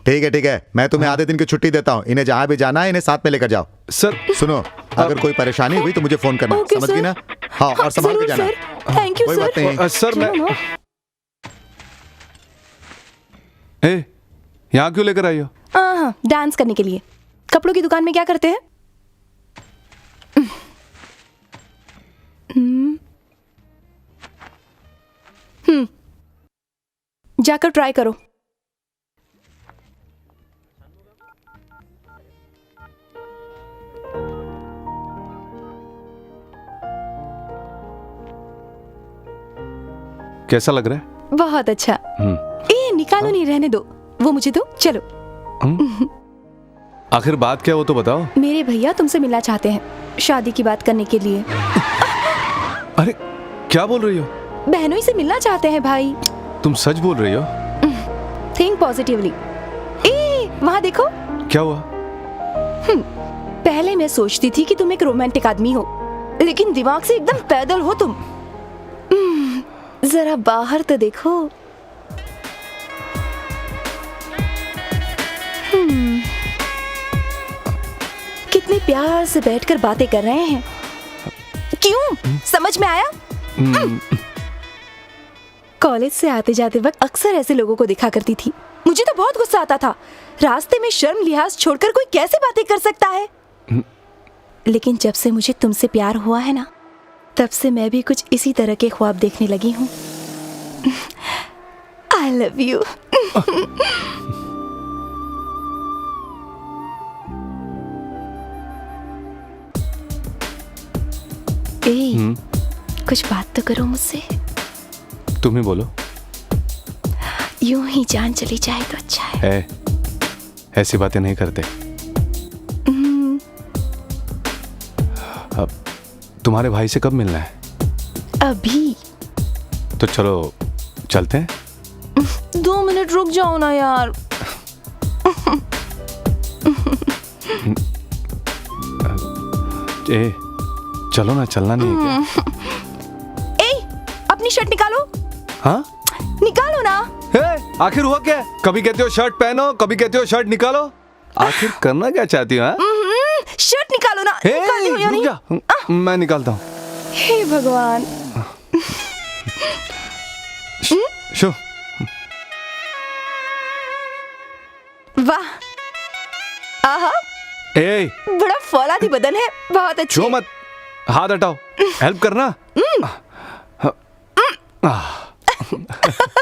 ठीक है, मैं तुम्हें आधे दिन की छुट्टी देता हूँ। इन्हें जहां भी जाना है इन्हें साथ में लेकर जाओ। सर सुनो, अगर कोई परेशानी हुई तो मुझे फोन करना, ओके, समझ सर। गई ना? हाँ, और संभाल के जाना। थैंक यू कोई सर। बात नहीं। सर मैं ए, यहाँ क्यों लेकर आई हो? हाँ, डांस करने के लिए। कपड़ों की दुकान में क्या करते हैं? जाकर ट्राई करो। कैसा लग रहा है? बहुत अच्छा। ए निकालो नहीं, रहने दो, वो मुझे दो। चलो। आखिर बात क्या है वो तो बताओ। मेरे भैया तुमसे मिलना चाहते हैं, शादी की बात करने के लिए। अरे क्या बोल रही हो? बहनों ही से मिलना चाहते हैं भाई। तुम सच बोल रही हो? Think positively. ए वहाँ देखो। क्या हुआ? पहले मैं सोचती थी कि तुम एक रोमांटिक आदमी हो, लेकिन दिमाग से एकदम पैदल हो तुम। जरा बाहर तो देखो। कितने प्यार से बैठकर बातें कर रहे हैं। क्यों? समझ में आया? कॉलेज से आते जाते वक्त अक्सर ऐसे लोगों को देखा करती थी। मुझे तो बहुत गुस्सा आता था। रास्ते में शर्म लिहाज छोड़कर कोई कैसे बातें कर सकता है? लेकिन जब से मुझे तुमसे प्यार हुआ है ना, तब से मैं भी कुछ इसी तरह के ख्वाब देखने लगी हूँ। I love you. ए, कुछ बात तो करो मुझसे। तुम ही बोलो। यूं ही जान चली जाए तो अच्छा है। ऐसी बातें नहीं करते। अब तुम्हारे भाई से कब मिलना है? अभी। तो चलो चलते हैं। 2 मिनट रुक जाओ ना यार। ए, चलो ना, चलना नहीं है क्या? ए, अपनी शर्ट निकालो। हाँ? निकालो ना। आखिर हुआ क्या? कभी कहते हो शर्ट पहनो, कभी कहते हो शर्ट निकालो। आखिर करना क्या चाहती हो? शर्ट निकालो ना। निकाली हो या नहीं? रुक जा, मैं निकालता हूँ। हे भगवान। शो। वाह, आहा, ए, बड़ा फौलादी बदन है, बहुत अच्छे। छो मत, हाथ हटाओ, हेल्प करना।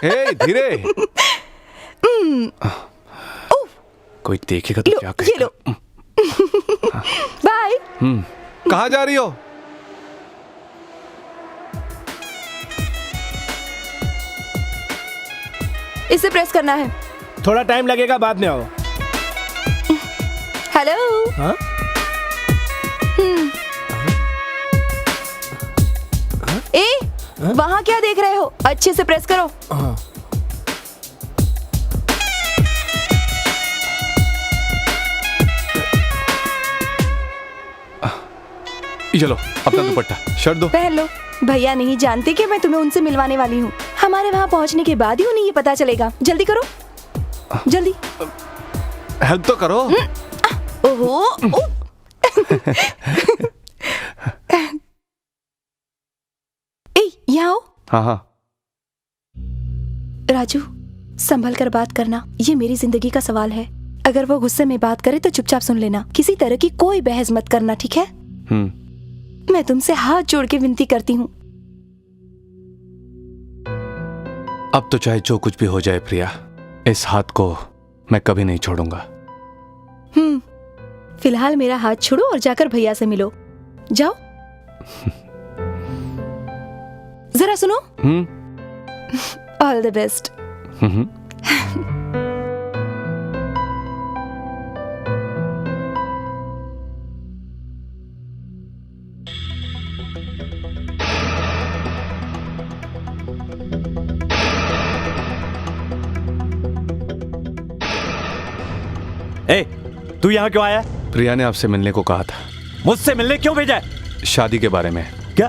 ए, धीरे। कोई देखेगा तो क्या कहेगा? ये लो। बाय। कहाँ जा रही हो? इसे प्रेस करना है। थोड़ा टाइम लगेगा, बाद में आओ। हेलो। हाँ? ए, वहाँ क्या देख रहे हो? अच्छे से प्रेस करो। ये लो अपना दुपट्टा, शर्ट दो। पहन लो। भैया नहीं जानते कि मैं तुम्हें उनसे मिलवाने वाली हूँ। हमारे वहाँ पहुँचने के बाद ही उन्हें ये पता चलेगा। जल्दी करो, जल्दी। हेल्प तो करो। ओहो। ए, यहाँ आओ। हाँ हाँ। राजू, संभल कर बात करना, ये मेरी जिंदगी का सवाल है। अगर वो गुस्से में बात करे तो चुपचाप सुन लेना, किसी तरह की कोई बहस मत करना, ठीक है? मैं तुमसे हाथ जोड़ के विनती करती हूँ। अब तो चाहे जो कुछ भी हो जाए प्रिया, इस हाथ को मैं कभी नहीं छोड़ूंगा। फिलहाल मेरा हाथ छोड़ो और जाकर भैया से मिलो। जाओ। जरा सुनो। All the best. ए, तू यहाँ क्यों आया? प्रिया ने आपसे मिलने को कहा था। मुझसे मिलने क्यों भेजा है? शादी के बारे में। क्या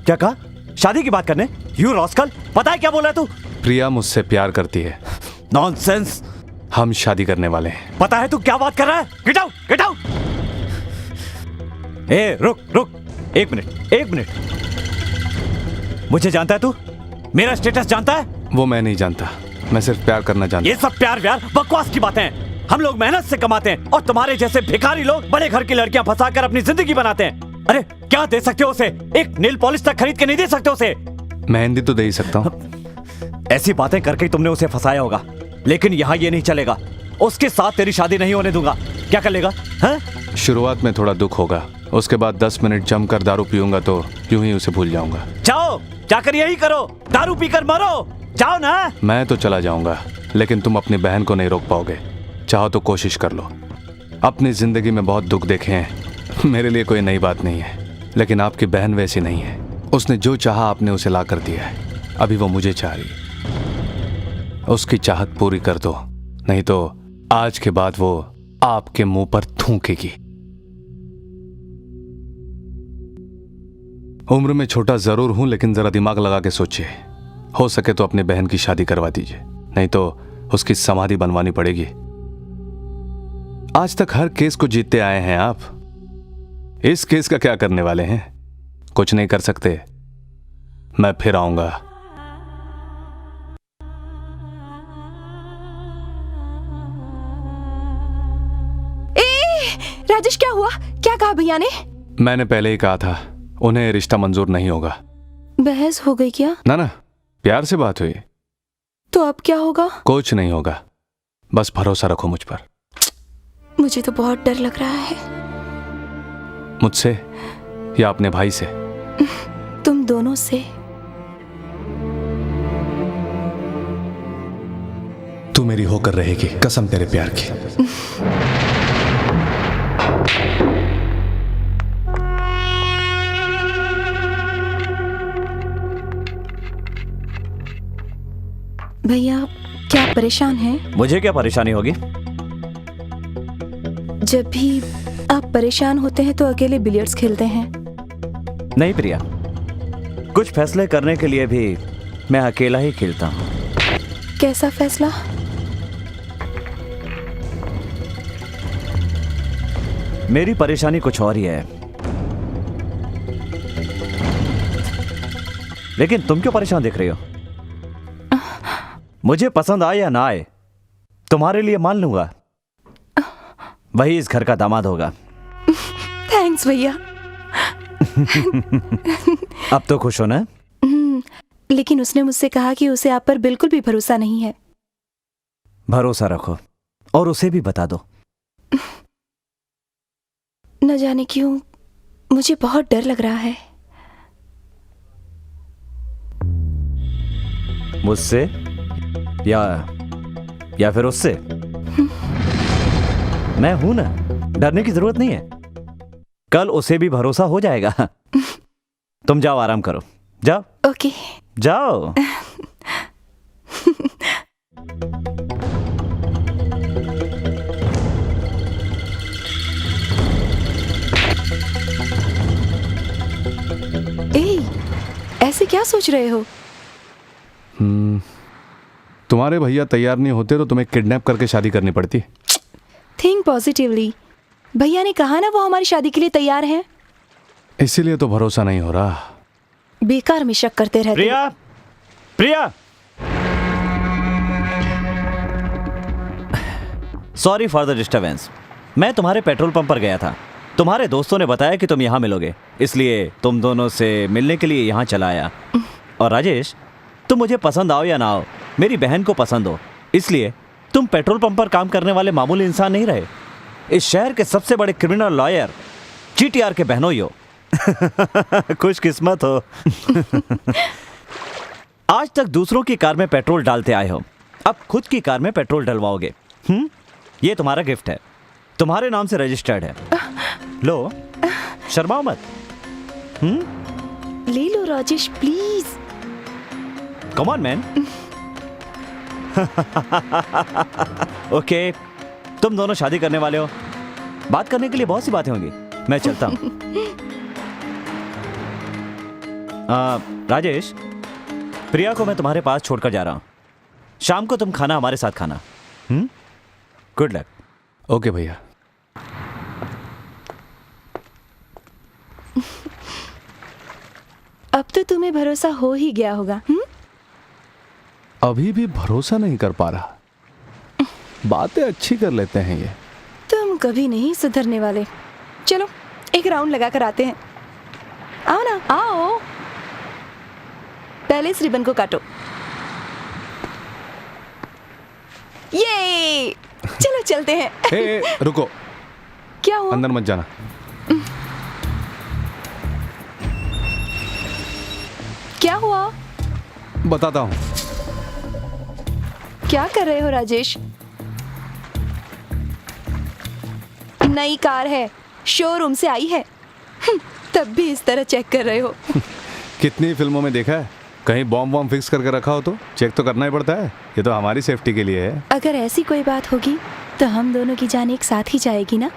क्या कहा? शादी की बात करने? यू रॉस्कल, पता है क्या बोला तू? प्रिया मुझसे प्यार करती है। नॉनसेंस। हम शादी करने वाले हैं। पता है तू क्या बात कर रहा है? Get out, get out. ए, रुक रुक, एक मिनट। मुझे जानता है तू? मेरा स्टेटस जानता है? वो मैं नहीं जानता, मैं सिर्फ प्यार करना जानता। ये सब प्यार बकवास की बातें हैं। हम लोग मेहनत से कमाते हैं और तुम्हारे जैसे भिखारी लोग बड़े घर की लड़कियां फंसाकर अपनी जिंदगी बनाते हैं। अरे क्या दे सकते हो उसे? एक नील पॉलिश तक खरीद के नहीं दे सकते उसे। मेहंदी तो दे ही सकता हूँ। ऐसी बातें करके तुमने उसे फंसाया होगा, लेकिन यहाँ ये नहीं चलेगा। उसके साथ तेरी शादी नहीं होने दूंगा। क्या कर लेगा? हाँ? शुरुआत में थोड़ा दुख होगा, उसके बाद 10 मिनट जमकर दारू पीऊंगा तो यूं ही उसे भूल जाऊंगा। जाओ, जाकर यही करो, दारू पीकर मरो। जाओ ना। मैं तो चला जाऊंगा, लेकिन तुम अपनी बहन को नहीं रोक पाओगे। चाहो तो कोशिश कर लो। अपनी जिंदगी में बहुत दुख देखे हैं, मेरे लिए कोई नई बात नहीं है, लेकिन आपकी बहन वैसी नहीं है। उसने जो चाहा आपने उसे ला कर दिया है। अभी वो मुझे चाह रही है। उसकी चाहत पूरी कर दो, नहीं तो आज के बाद वो आपके मुंह पर थूकेगी। उम्र में छोटा जरूर हूं, लेकिन जरा दिमाग लगा के सोचिए। हो सके तो अपनी बहन की शादी करवा दीजिए, नहीं तो उसकी समाधि बनवानी पड़ेगी। आज तक हर केस को जीतते आए हैं आप। इस केस का क्या करने वाले हैं? कुछ नहीं कर सकते। मैं फिर आऊंगा। राजेश, क्या हुआ? क्या कहा भैया ने? मैंने पहले ही कहा था, उन्हें रिश्ता मंजूर नहीं होगा। बहस हो गई क्या? ना, प्यार से बात हुई। तो अब क्या होगा? कुछ नहीं होगा, बस भरोसा रखो मुझ पर। मुझे तो बहुत डर लग रहा है। मुझसे या अपने भाई से? तुम दोनों से। तू मेरी होकर रहेगी, कसम तेरे प्यार की। भैया, क्या परेशान हैं? मुझे क्या परेशानी होगी? जब भी आप परेशान होते हैं तो अकेले बिलियर्ड्स खेलते हैं। नहीं प्रिया, कुछ फैसले करने के लिए भी मैं अकेला ही खेलता हूँ। कैसा फैसला? मेरी परेशानी कुछ और ही है, लेकिन तुम क्यों परेशान दिख रही हो? मुझे पसंद आए या ना आए, तुम्हारे लिए मान लूंगा। वही इस घर का दामाद होगा। थैंक्स भैया। अब तो खुश हो ना? लेकिन उसने मुझसे कहा कि उसे आप पर बिल्कुल भी भरोसा नहीं है। भरोसा रखो और उसे भी बता दो। न जाने क्यों मुझे बहुत डर लग रहा है। मुझसे या फिर उससे? मैं हूं ना, डरने की जरूरत नहीं है। कल उसे भी भरोसा हो जाएगा। तुम जाओ, आराम करो, जाओ। ओके, जाओ। ऐसे क्या सोच रहे हो? तुम्हारे भैया तैयार नहीं होते तो तुम्हें किडनैप करके शादी करनी पड़ती। Think positively. भैया ने कहा ना वो हमारी शादी के लिए तैयार हैं। इसीलिए तो भरोसा नहीं हो रहा। बेकार में शक करते रहते। प्रिया, प्रिया, सॉरी फॉर द डिस्टर्बेंस। मैं तुम्हारे पेट्रोल पंप पर गया था। तुम्हारे दोस्तों ने बताया कि तुम यहाँ मिलोगे, इसलिए तुम दोनों से मिलने के लिए यहाँ चला आया। और राजेश, तुम मुझे पसंद आओ या ना आओ, मेरी बहन को पसंद हो, इसलिए तुम पेट्रोल पंप पर काम करने वाले मामूली इंसान नहीं रहे। इस शहर के सबसे बड़े क्रिमिनल लॉयर GTR के बहनोई हो। खुशकिस्मत हो। आज तक दूसरों की कार में पेट्रोल डालते आए हो, अब खुद की कार में पेट्रोल डलवाओगे। ये तुम्हारा गिफ्ट है, तुम्हारे नाम से रजिस्टर्ड है। लो, शर्माओ मत। ले लो Rajesh, please. Come on man. Okay, तुम दोनों शादी करने वाले हो, बात करने के लिए बहुत सी बातें होंगी। मैं चलता हूँ। राजेश, प्रिया को मैं तुम्हारे पास छोड़कर जा रहा हूँ। शाम को तुम खाना हमारे साथ खाना। Good luck. ओके भैया। अब तो तुम्हें भरोसा हो ही गया होगा। अभी भी भरोसा नहीं कर पा रहा। बातें अच्छी कर लेते हैं ये। तुम कभी नहीं सुधरने वाले। चलो एक राउंड लगा कर आते हैं। आओ ना, आओ। पहले इस रिबन को काटो। ये चलो चलते हैं। ए, रुको, क्या हुआ? अंदर मत जाना। क्या हुआ? बताता हूँ। क्या कर रहे हो राजेश? नई कार है, शोरूम से आई है, तब भी इस तरह चेक कर रहे हो। कितनी फिल्मों में देखा है, कहीं बॉम्ब वॉम्ब फिक्स करके रखा हो तो चेक तो करना ही पड़ता है। ये तो हमारी सेफ्टी के लिए है। अगर ऐसी कोई बात होगी तो हम दोनों की जान एक साथ ही जाएगी ना।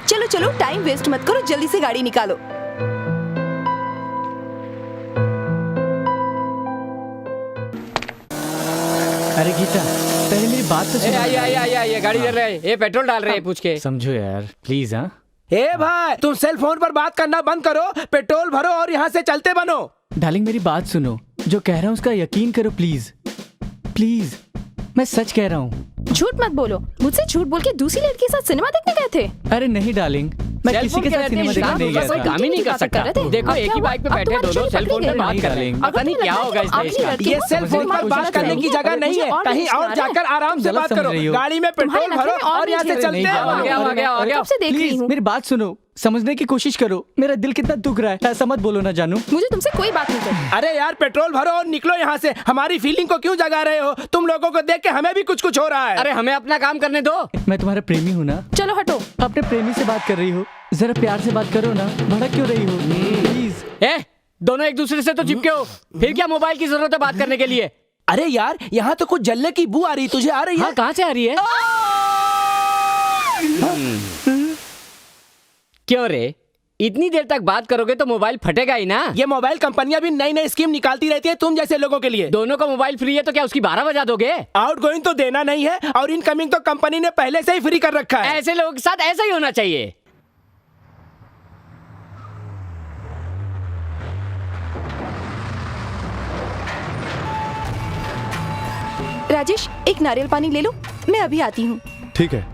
चलो चलो, टाइम वेस्ट मत करो, जल्दी से गाड़ी निकालो। अरे गीता, पहले मेरी बात तो सुनो। आइए गाड़ी चल रहा है। ये पेट्रोल डाल रहे हैं, पूछ के। समझो यार प्लीज। हाँ ए भाई, तुम सेल फोन पर बात करना बंद करो, पेट्रोल भरो और यहाँ से चलते बनो। डार्लिंग मेरी बात सुनो, जो कह रहा हूँ उसका यकीन करो प्लीज प्लीज। मैं सच कह रहा हूँ। झूठ मत बोलो। मुझसे झूठ बोल के दूसरी लड़की के साथ सिनेमा देखने गए थे? अरे नहीं डार्लिंग, मैं किसी के साथ सिनेमा देखने नहीं गया था। काम ही नहीं कर सकता। देखो एक ही बाइक पे बैठे दोनों सेल फोन पे बात कर रहे हैं। पता नहीं क्या होगा इस देश का। ये सेल फोन पर बात करने की जगह नहीं है, कहीं और जाकर आराम से बात करो। गाड़ी में पेट्रोल भरो और यहाँ से चलते हैं। प्लीज मेरी बात सुनो, समझने की कोशिश करो। मेरा दिल कितना दुख रहा है। ऐसा मत बोलो ना जानू। मुझे तुमसे कोई बात नहीं करनी। अरे यार, पेट्रोल भरो और निकलो यहाँ से। हमारी फीलिंग को क्यों जगा रहे हो? तुम लोगों को देख के हमें भी कुछ कुछ हो रहा है। अरे हमें अपना काम करने दो। मैं तुम्हारा प्रेमी हूँ ना। चलो हटो। अपने प्रेमी से बात कर रही हो, जरा प्यार से बात करो ना। भड़क क्यों रही हो? प्लीज। दोनों एक दूसरे से तो चिपके हो, फिर क्या मोबाइल की जरूरत है बात करने के लिए? अरे यार, यहाँ तो कुछ जलने की बू आ रही, तुझे आ रही है? हाँ, कहाँ से आ रही है? क्यों रे, इतनी देर तक बात करोगे तो मोबाइल फटेगा ही ना। ये मोबाइल कंपनियां भी नई नई स्कीम निकालती रहती है तुम जैसे लोगों के लिए। दोनों का मोबाइल फ्री है तो क्या उसकी 12 बजा दोगे? आउट गोइंग तो देना नहीं है और इनकमिंग तो कंपनी ने पहले से ही फ्री कर रखा है। ऐसे लोगों के साथ ऐसा ही होना चाहिए। राजेश, एक नारियल पानी ले लो, मैं अभी आती हूँ। ठीक है।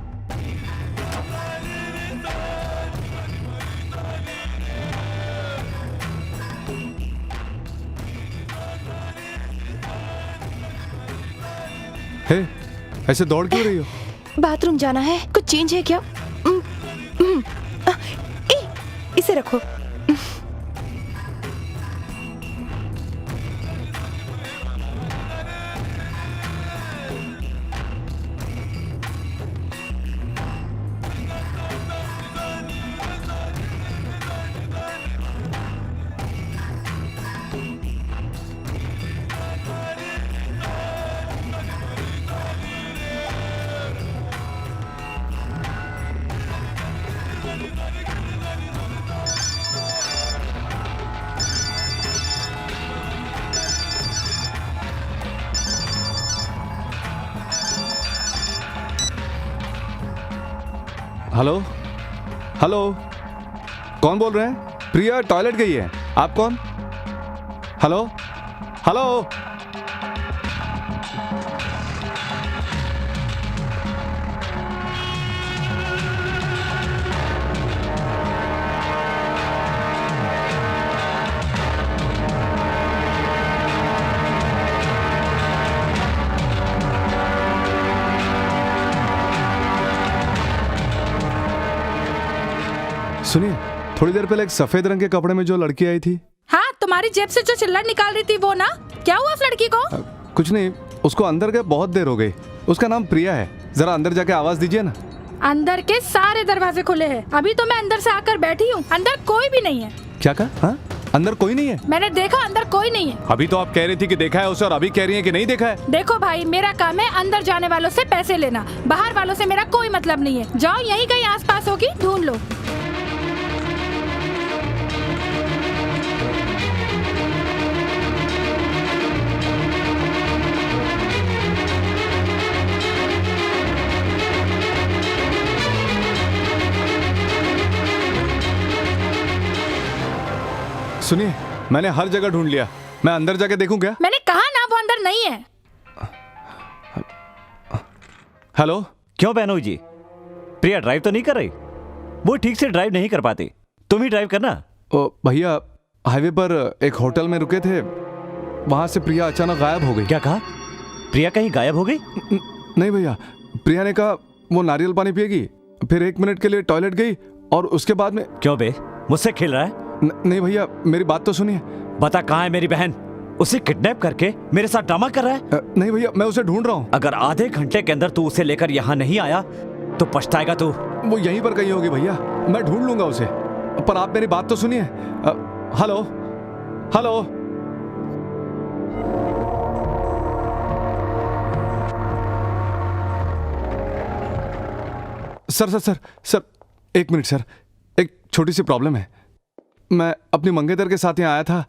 हे, ऐसे दौड़ क्यों रही हो? बाथरूम जाना है, कुछ चेंज है क्या? इसे रखो। हेलो हेलो, कौन बोल रहे हैं? प्रिया टॉयलेट गई है। आप कौन? Hello hello. सुनिए, थोड़ी देर पहले एक सफेद रंग के कपड़े में जो लड़की आई थी। हाँ, तुम्हारी जेब से जो चिल्लड़ निकाल रही थी वो ना? क्या हुआ उस लड़की को? कुछ नहीं, उसको अंदर गए बहुत देर हो गई। उसका नाम प्रिया है। जरा अंदर जाके आवाज दीजिए ना। अंदर के सारे दरवाजे खुले हैं। अभी तो मैं अंदर से आकर बैठी हूँ, अंदर कोई भी नहीं है। क्या कहा? हाँ, अंदर कोई नहीं है। मैंने देखा अंदर कोई नहीं है। अभी तो आप कह रही थी कि देखा है उसे और अभी कह रही हैं कि नहीं देखा है। देखो भाई, मेरा काम है अंदर जाने वालों से पैसे लेना, बाहर वालों से मेरा कोई मतलब नहीं है। जाओ, यहीं कहीं आसपास होगी, ढूंढ लो। सुनिए, मैंने हर जगह ढूंढ लिया, मैं अंदर जाके देखूं क्या? मैंने कहा ना, वो अंदर नहीं है। हेलो। क्यों बहनोई जी, प्रिया ड्राइव तो नहीं कर रही? वो ठीक से ड्राइव नहीं कर पाती, तुम ही ड्राइव करना। ओ भैया, हाईवे पर एक होटल में रुके थे, वहां से प्रिया अचानक गायब हो गई। क्या कहा? प्रिया कहीं गायब हो गई? नहीं भैया, प्रिया ने कहा वो नारियल पानी पिएगी, फिर 1 मिनट के लिए टॉयलेट गई और उसके बाद में। क्यों बे, मुझसे खेल रहा है? नहीं भैया, मेरी बात तो सुनिए। बता, कहाँ है मेरी बहन? उसे किडनैप करके मेरे साथ ड्रामा कर रहा है? नहीं भैया, मैं उसे ढूंढ रहा हूँ। अगर आधे घंटे के अंदर तू उसे लेकर यहाँ नहीं आया तो पछताएगा तू। वो यहीं पर कहीं होगी भैया, मैं ढूंढ लूंगा उसे, पर आप मेरी बात तो सुनिए। Hello hello. Sir 1 minute sir, एक छोटी सी प्रॉब्लम है। मैं अपनी मंगेतर के साथ यहाँ आया था,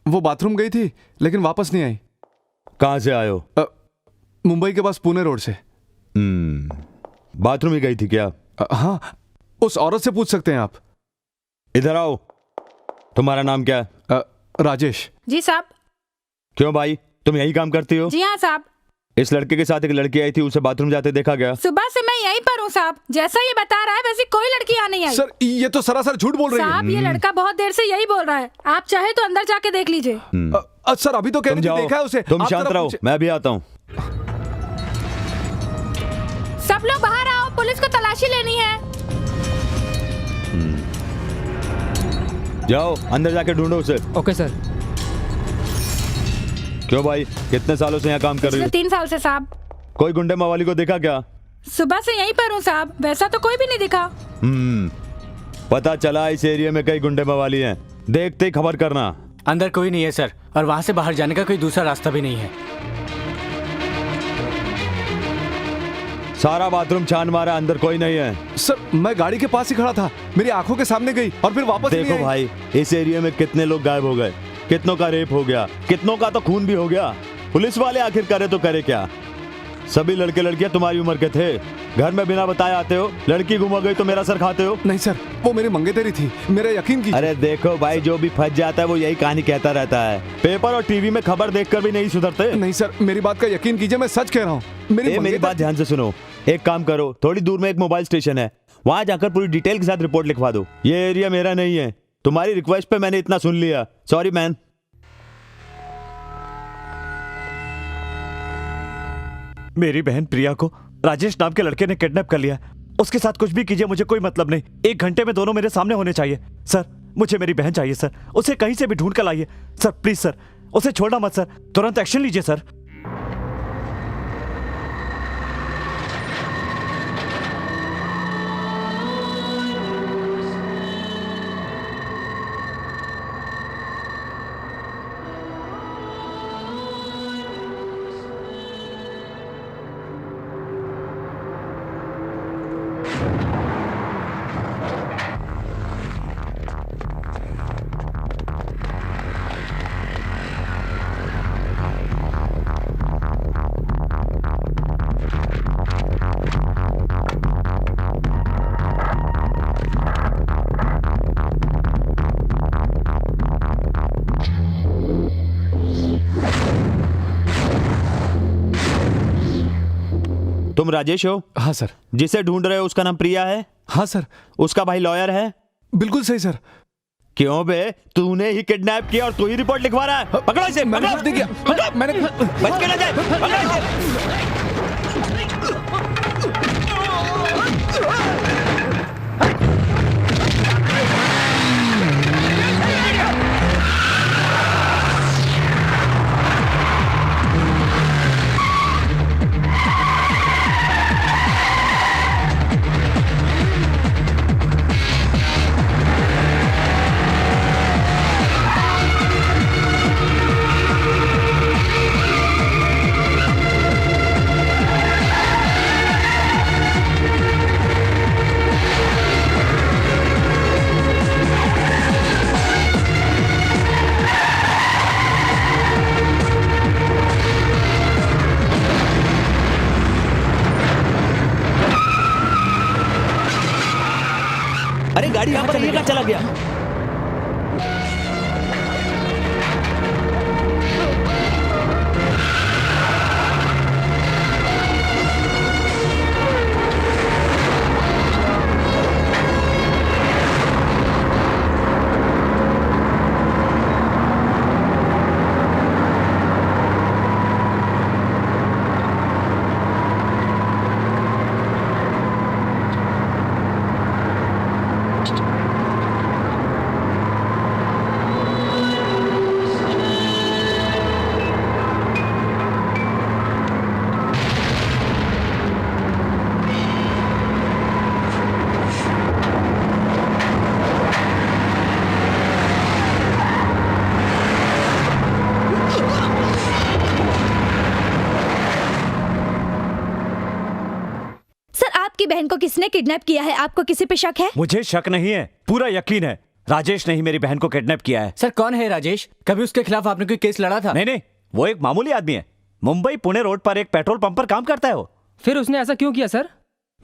वो बाथरूम गई थी लेकिन वापस नहीं आई। कहाँ से आए हो? मुंबई के पास पुणे रोड से। बाथरूम ही गई थी क्या? हाँ, उस औरत से पूछ सकते हैं आप। इधर आओ। तुम्हारा नाम क्या है? राजेश। जी साहब। क्यों भाई, तुम यही काम करती हो? जी हाँ साहब। इस लड़के के साथ एक लड़की आई थी, उसे बाथरूम जाते देखा गया? सुबह से मैं यहीं पर हूँ साहब, जैसा ये बता रहा है वैसी कोई लड़की यहाँ नहीं आई। सर, ये तो सरासर झूठ बोल रही है। साहब, ये लड़का बहुत देर से यही बोल रहा है, आप चाहे तो अंदर जाके देख लीजिए। सर, अभी तो कह रही थी देखा है उसे। तुम शांत रहो, मैं भी आता हूँ। सब लोग बाहर आओ, पुलिस को तलाशी लेनी है। जाओ, अंदर जाके ढूंढो उसे। Okay sir. क्यों भाई, कितने सालों से यहाँ काम कर रही हो? 3 साल से साहब। कोई गुंडे मवाली को देखा क्या? सुबह से यहीं पर हूँ साहब, वैसा तो कोई भी नहीं दिखा। पता चला इस एरिया में कई गुंडे मवाली हैं, देखते ही खबर करना। अंदर कोई नहीं है सर, और वहाँ से बाहर जाने का कोई दूसरा रास्ता भी नहीं है। सारा बाथरूम छान मारा, अंदर कोई नहीं है। सर, मैं गाड़ी के पास ही खड़ा था, मेरी आंखों के सामने गई और फिर वापस नहीं देखो आई। भाई, इस एरिया में कितने लोग गायब हो गए, कितनों का रेप हो गया, कितनों का तो खून भी हो गया। पुलिस वाले आखिर करे तो करे क्या? सभी लड़के लड़कियां तुम्हारी उम्र के थे, घर में बिना बताए आते हो, लड़की गुम हो गई तो मेरा सर खाते हो। नहीं सर, वो मेरी मंगेतरी थी, मेरा यकीन कीजिए। अरे देखो भाई, जो भी फंस जाता है वो यही कहानी कहता रहता है, पेपर और टीवी में खबर देखकर भी नहीं सुधरते। नहीं सर, मेरी बात का यकीन कीजिए, मैं सच कह रहा हूँ। मेरी बात ध्यान से सुनो, एक काम करो, थोड़ी दूर में एक मोबाइल स्टेशन है, वहां जाकर पूरी डिटेल के साथ रिपोर्ट लिखवा दो। ये एरिया मेरा नहीं है, तुम्हारी रिक्वेस्ट पे मैंने इतना सुन लिया, सॉरी मैन। मेरी बहन प्रिया को राजेश नाम के लड़के ने किडनैप कर लिया। उसके साथ कुछ भी कीजिए, मुझे कोई मतलब नहीं। 1 घंटे में दोनों मेरे सामने होने चाहिए। सर, मुझे मेरी बहन चाहिए सर, उसे कहीं से भी ढूंढ कर लाइए सर, प्लीज सर, उसे छोड़ना मत सर, तुरंत एक्शन लीजिए सर। तुम राजेश हो? हाँ सर। जिसे ढूंढ रहे हो उसका नाम प्रिया है? हाँ सर। उसका भाई लॉयर है? बिल्कुल सही सर। क्यों बे, तूने ही किडनैप किया और तू ही रिपोर्ट लिखवा रहा है? पकड़ो इसे। मैंने कुछ नहीं किया, मैंने बच के ना जाए, पकड़ो इसे। अरे गाड़ी यहाँ पर ये कहाँ चला गया? बहन को किसने किडनैप किया है? आपको किसी पे शक है? मुझे शक नहीं है, पूरा यकीन है। राजेश ने ही मेरी बहन को किडनैप किया है। सर कौन है राजेश? कभी उसके खिलाफ आपने कोई केस लड़ा था? नहीं नहीं, वो एक मामूली आदमी है। मुंबई पुणे रोड पर एक पेट्रोल पंप पर काम करता है वो। फिर उसने ऐसा क्यों किया सर?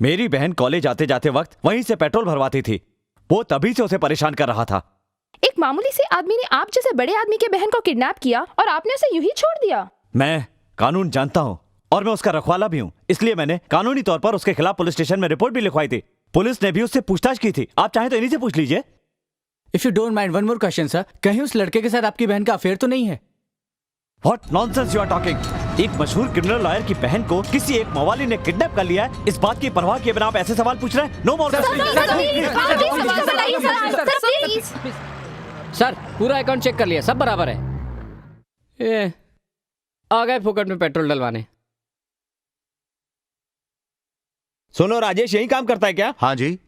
मेरी बहन कॉलेज आते जाते वक्त वहीं से पेट्रोल भरवाती थी। वो तभी से उसे परेशान कर रहा था। एक मामूली से आदमी ने आप जैसे बड़े आदमी के बहन को किडनैप किया और आपने उसे यूं ही छोड़ दिया। मैं कानून जानता हूँ और मैं उसका रखवाला भी हूँ, इसलिए मैंने कानूनी तौर पर उसके खिलाफ पुलिस स्टेशन में रिपोर्ट भी लिखवाई थी। पुलिस ने भी उससे पूछताछ की थी। आप चाहें तो इन्हीं से पूछ लीजिए। If you don't mind, one more question sir. कहीं उस लड़के के साथ आपकी बहन का अफेयर तो नहीं है? What nonsense you are talking? एक मशहूर क्रिमिनल लॉयर की बहन को किसी एक मवाली ने किडनैप कर लिया है। इस बात की परवाह किए बिना आप ऐसे सवाल पूछ रहे हैं? नो मोर। सर पूरा अकाउंट चेक कर लिया, सब बराबर है। ये आ गए फोकट में पेट्रोल डलवाने। सुनो, राजेश यही काम करता है क्या? हाँ जी।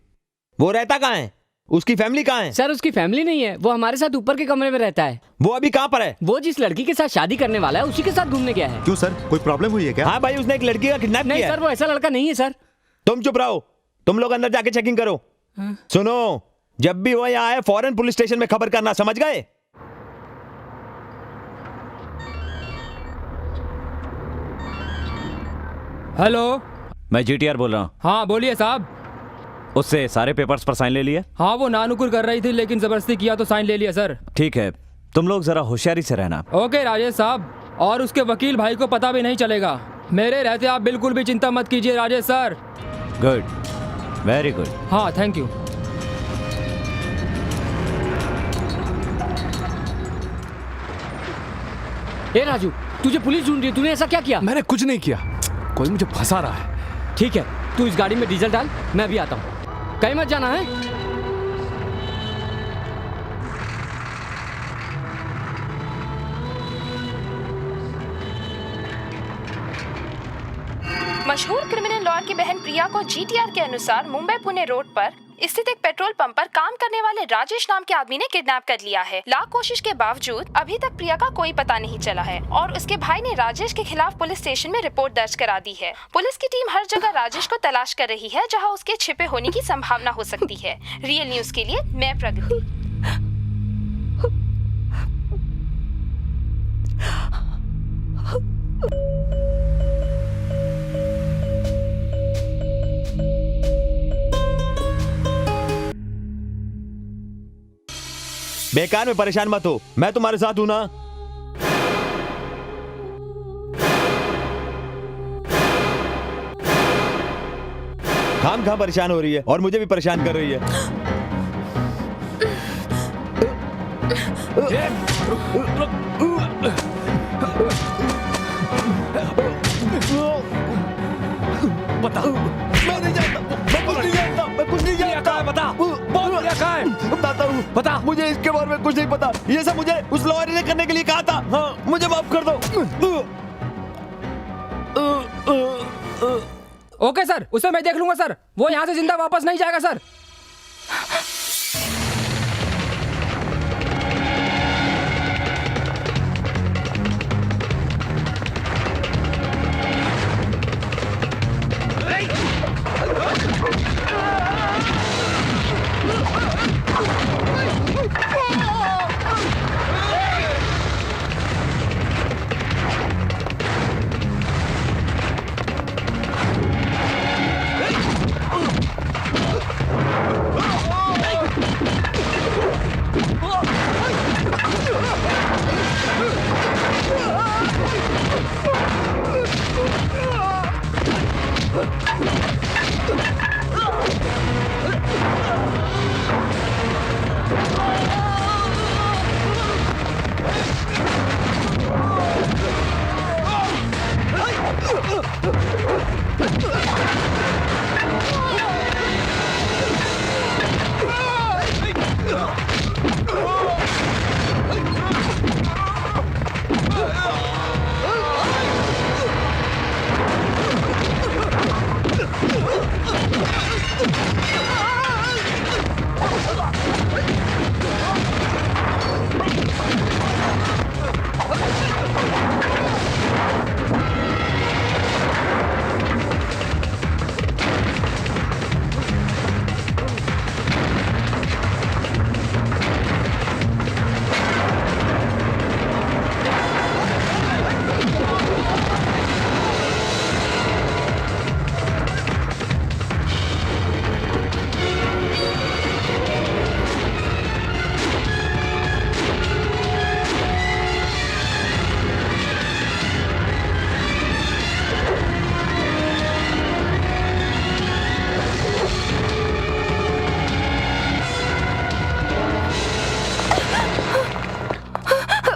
वो रहता कहाँ है? उसकी फैमिली कहाँ है? सर उसकी फैमिली नहीं है, वो हमारे साथ ऊपर के कमरे में रहता है। वो अभी कहाँ पर है? वो जिस लड़की के साथ शादी करने वाला है उसी के साथ घूमने गया है। क्यों सर, कोई प्रॉब्लम हुई है क्या? हाँ भाई, उसने एक लड़की का किडनैप नहीं किया सर, वो ऐसा लड़का नहीं है सर। तुम चुप रहो, तुम लोग अंदर जाके चेकिंग करो। सुनो, जब भी वो यहाँ आए फौरन पुलिस स्टेशन में खबर करना, समझ गए? हेलो, मैं जीटीआर बोल रहा हूँ। हाँ बोलिए साहब। उससे सारे पेपर्स पर साइन ले लिए? हाँ वो नानुकुर कर रही थी लेकिन जबरदस्ती किया तो साइन ले लिया सर। ठीक है, तुम लोग जरा होशियारी से रहना। ओके राजेश साहब, और उसके वकील भाई को पता भी नहीं चलेगा। मेरे रहते आप बिल्कुल भी चिंता मत कीजिए Rajesh sir. Good, very good. हाँ थैंक यू। ए राजू, तुझे पुलिस ढूंढ रही है, तूने ऐसा क्या किया? मैंने कुछ नहीं किया, कोई मुझे फंसा रहा है। ठीक है, तू इस गाड़ी में डीजल डाल, मैं अभी आता हूँ। कहीं मत जाना है। मशहूर क्रिमिनल लॉयर की बहन प्रिया को जीटीआर के अनुसार मुंबई पुणे रोड पर स्थित एक पेट्रोल पंप पर काम करने वाले राजेश नाम के आदमी ने किडनैप कर लिया है। लाख कोशिश के बावजूद अभी तक प्रिया का कोई पता नहीं चला है और उसके भाई ने राजेश के खिलाफ पुलिस स्टेशन में रिपोर्ट दर्ज करा दी है। पुलिस की टीम हर जगह राजेश को तलाश कर रही है जहां उसके छिपे होने की संभावना हो सकती है। रियल न्यूज के लिए मैं प्रगति। बेकार में परेशान मत हो, मैं तुम्हारे साथ हूं ना। खाम परेशान हो रही है और मुझे भी परेशान कर रही है। बता, मैं नहीं जानता, मैं कुछ नहीं जानता। बता, बोल क्या कहा है? बताता हूँ, बता। मुझे इसके बारे में कुछ नहीं पता। ये सब मुझे उस लॉयर ने करने के लिए कहा था। हाँ, मुझे माफ कर दो। ओके सर, उसे मैं देख लूंगा सर। वो यहाँ से जिंदा वापस नहीं जाएगा sir.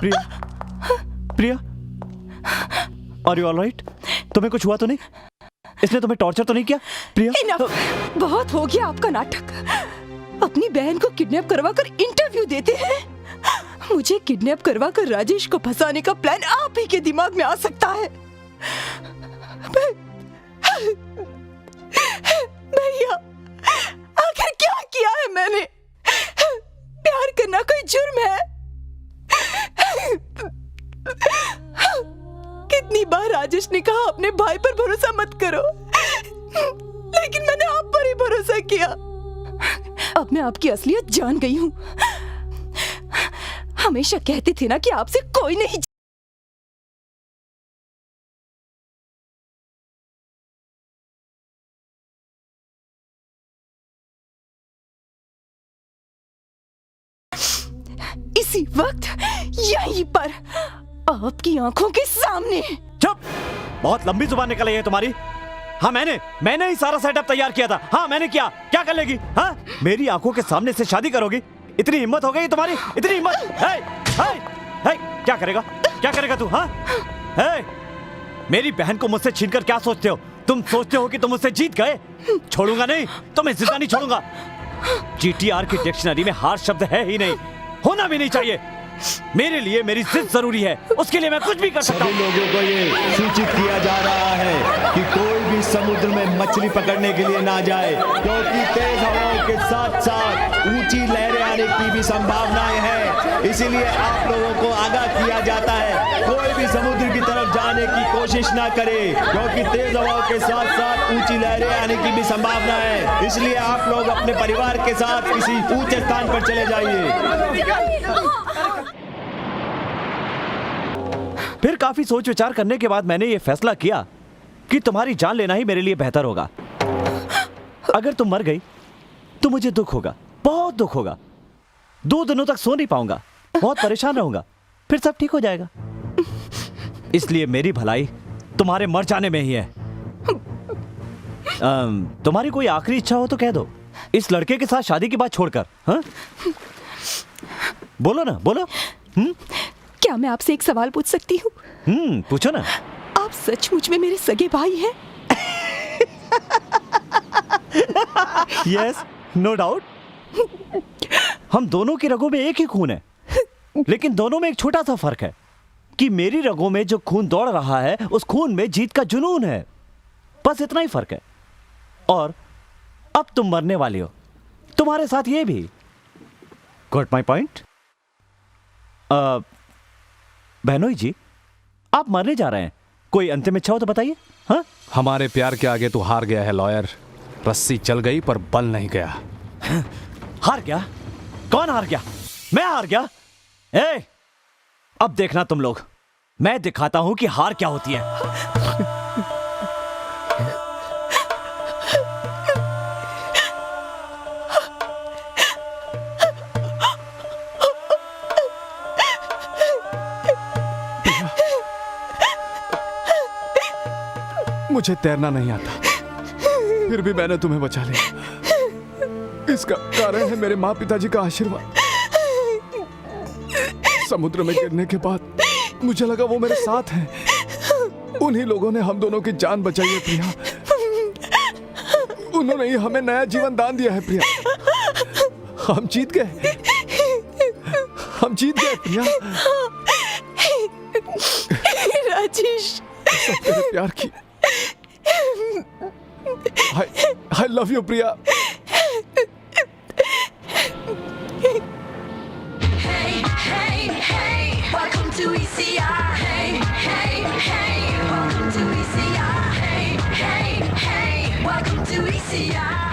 Priya, Priya, are you alright? तुम्हें कुछ हुआ तो नहीं? इसने तुम्हें टॉर्चर तो नहीं किया? प्रिया, इनफ! बहुत हो गया आपका नाटक। अपनी बहन को किडनैप करवा कर इंटरव्यू देते हैं। मुझे किडनैप करवा कर राजेश को फंसाने का प्लान आप ही के दिमाग में आ सकता है। भैया, आखिर क्या किया है मैंने? प्यार करना कोई जुर्म है? कितनी बार राजेश ने कहा अपने भाई पर भरोसा मत करो, लेकिन मैंने आप पर ही भरोसा किया। अब मैं आपकी असलियत जान गई हूँ। हमेशा कहते थे ना कि आपसे कोई नहीं। इसी वक्त यहीं पर आपकी आंखों के सामने। चुप! बहुत लंबी जुबान निकली है तुम्हारी। हाँ, मैंने ही सारा सेटअप तैयार किया था। हाँ, मैंने किया। क्या कर लेगी? हाँ, मेरी आंखों के सामने से शादी करोगी? इतनी हिम्मत हो गई तुम्हारी? इतनी हिम्मत? क्या करेगा? क्या करेगा तू? हाँ, मेरी बहन को मुझसे छीनकर क्या सोचते हो? तुम सोचते हो कि तुम मुझसे जीत गए? छोड़ूंगा नहीं, तुम्हें जिंदा नहीं छोड़ूंगा। GTR की डिक्शनरी में हार शब्द है ही नहीं, होना भी नहीं चाहिए। मेरे लिए मेरी जिद जरूरी है, उसके लिए मैं कुछ भी कर सकता हूँ। सभी लोगों को ये सूचित किया जा रहा है कि कोई भी समुद्र में मछली पकड़ने के लिए ना जाए, क्योंकि तेज हवाओं के साथ साथ ऊंची लहरें आने की भी संभावनाएं हैं। इसीलिए आप लोगों को आगाह किया जाता है, कोई भी समुद्र की तरफ जाने की कोशिश ना करे, क्योंकि तेज हवाओं के साथ साथ ऊंची लहरें आने की भी संभावना है। इसलिए आप लोग अपने परिवार के साथ किसी ऊंचे स्थान पर चले जाइए। फिर काफी सोच विचार करने के बाद मैंने ये फैसला किया कि तुम्हारी जान लेना ही मेरे लिए बेहतर होगा। अगर तुम मर गई तो मुझे दुख होगा, बहुत दुख होगा। 2 दिनों तक सो नहीं पाऊंगा, बहुत परेशान रहूंगा। फिर सब ठीक हो जाएगा। इसलिए मेरी भलाई तुम्हारे मर जाने में ही है। तुम्हारी कोई आखिरी इच्छा हो तो कह दो, इस लड़के के साथ शादी की बात छोड़कर। हाँ, बोलो ना, बोलो। क्या मैं आपसे एक सवाल पूछ सकती हूँ? पूछो ना। आप सचमुच में मेरे सगे भाई हैं? Yes, no doubt. हम दोनों की रगों में एक ही खून है, लेकिन दोनों में एक छोटा सा फर्क है कि मेरी रगों में जो खून दौड़ रहा है उस खून में जीत का जुनून है। बस इतना ही फर्क है। और अब तुम मरने वाली हो, तुम्हारे साथ ये भी। Got my point? बहनोई जी, आप मरने जा रहे हैं, कोई अंतिम इच्छा हो तो बताइए। हाँ, हमारे प्यार के आगे तू हार गया है लॉयर। रस्सी चल गई पर बल नहीं गया। हार गया? कौन हार गया? मैं हार गया? अब देखना तुम लोग, मैं दिखाता हूं कि हार क्या होती है। मुझे तैरना नहीं आता, फिर भी मैंने तुम्हें बचा लिया। इसका कारण है मेरे माँ पिताजी का आशीर्वाद। समुद्र में गिरने के बाद मुझे लगा वो मेरे साथ हैं, उन्हीं लोगों ने हम दोनों की जान बचाई है प्रिया। उन्होंने ही हमें नया जीवन दान दिया है प्रिया। हम जीत गए, हम जीत गए प्रिया। राजेश, सब तेरे प्यार की। I love you Priya. Hey, hey, hey, welcome to ECR. Hey, hey, hey, welcome to ECR. Hey, hey, hey, welcome to ECR.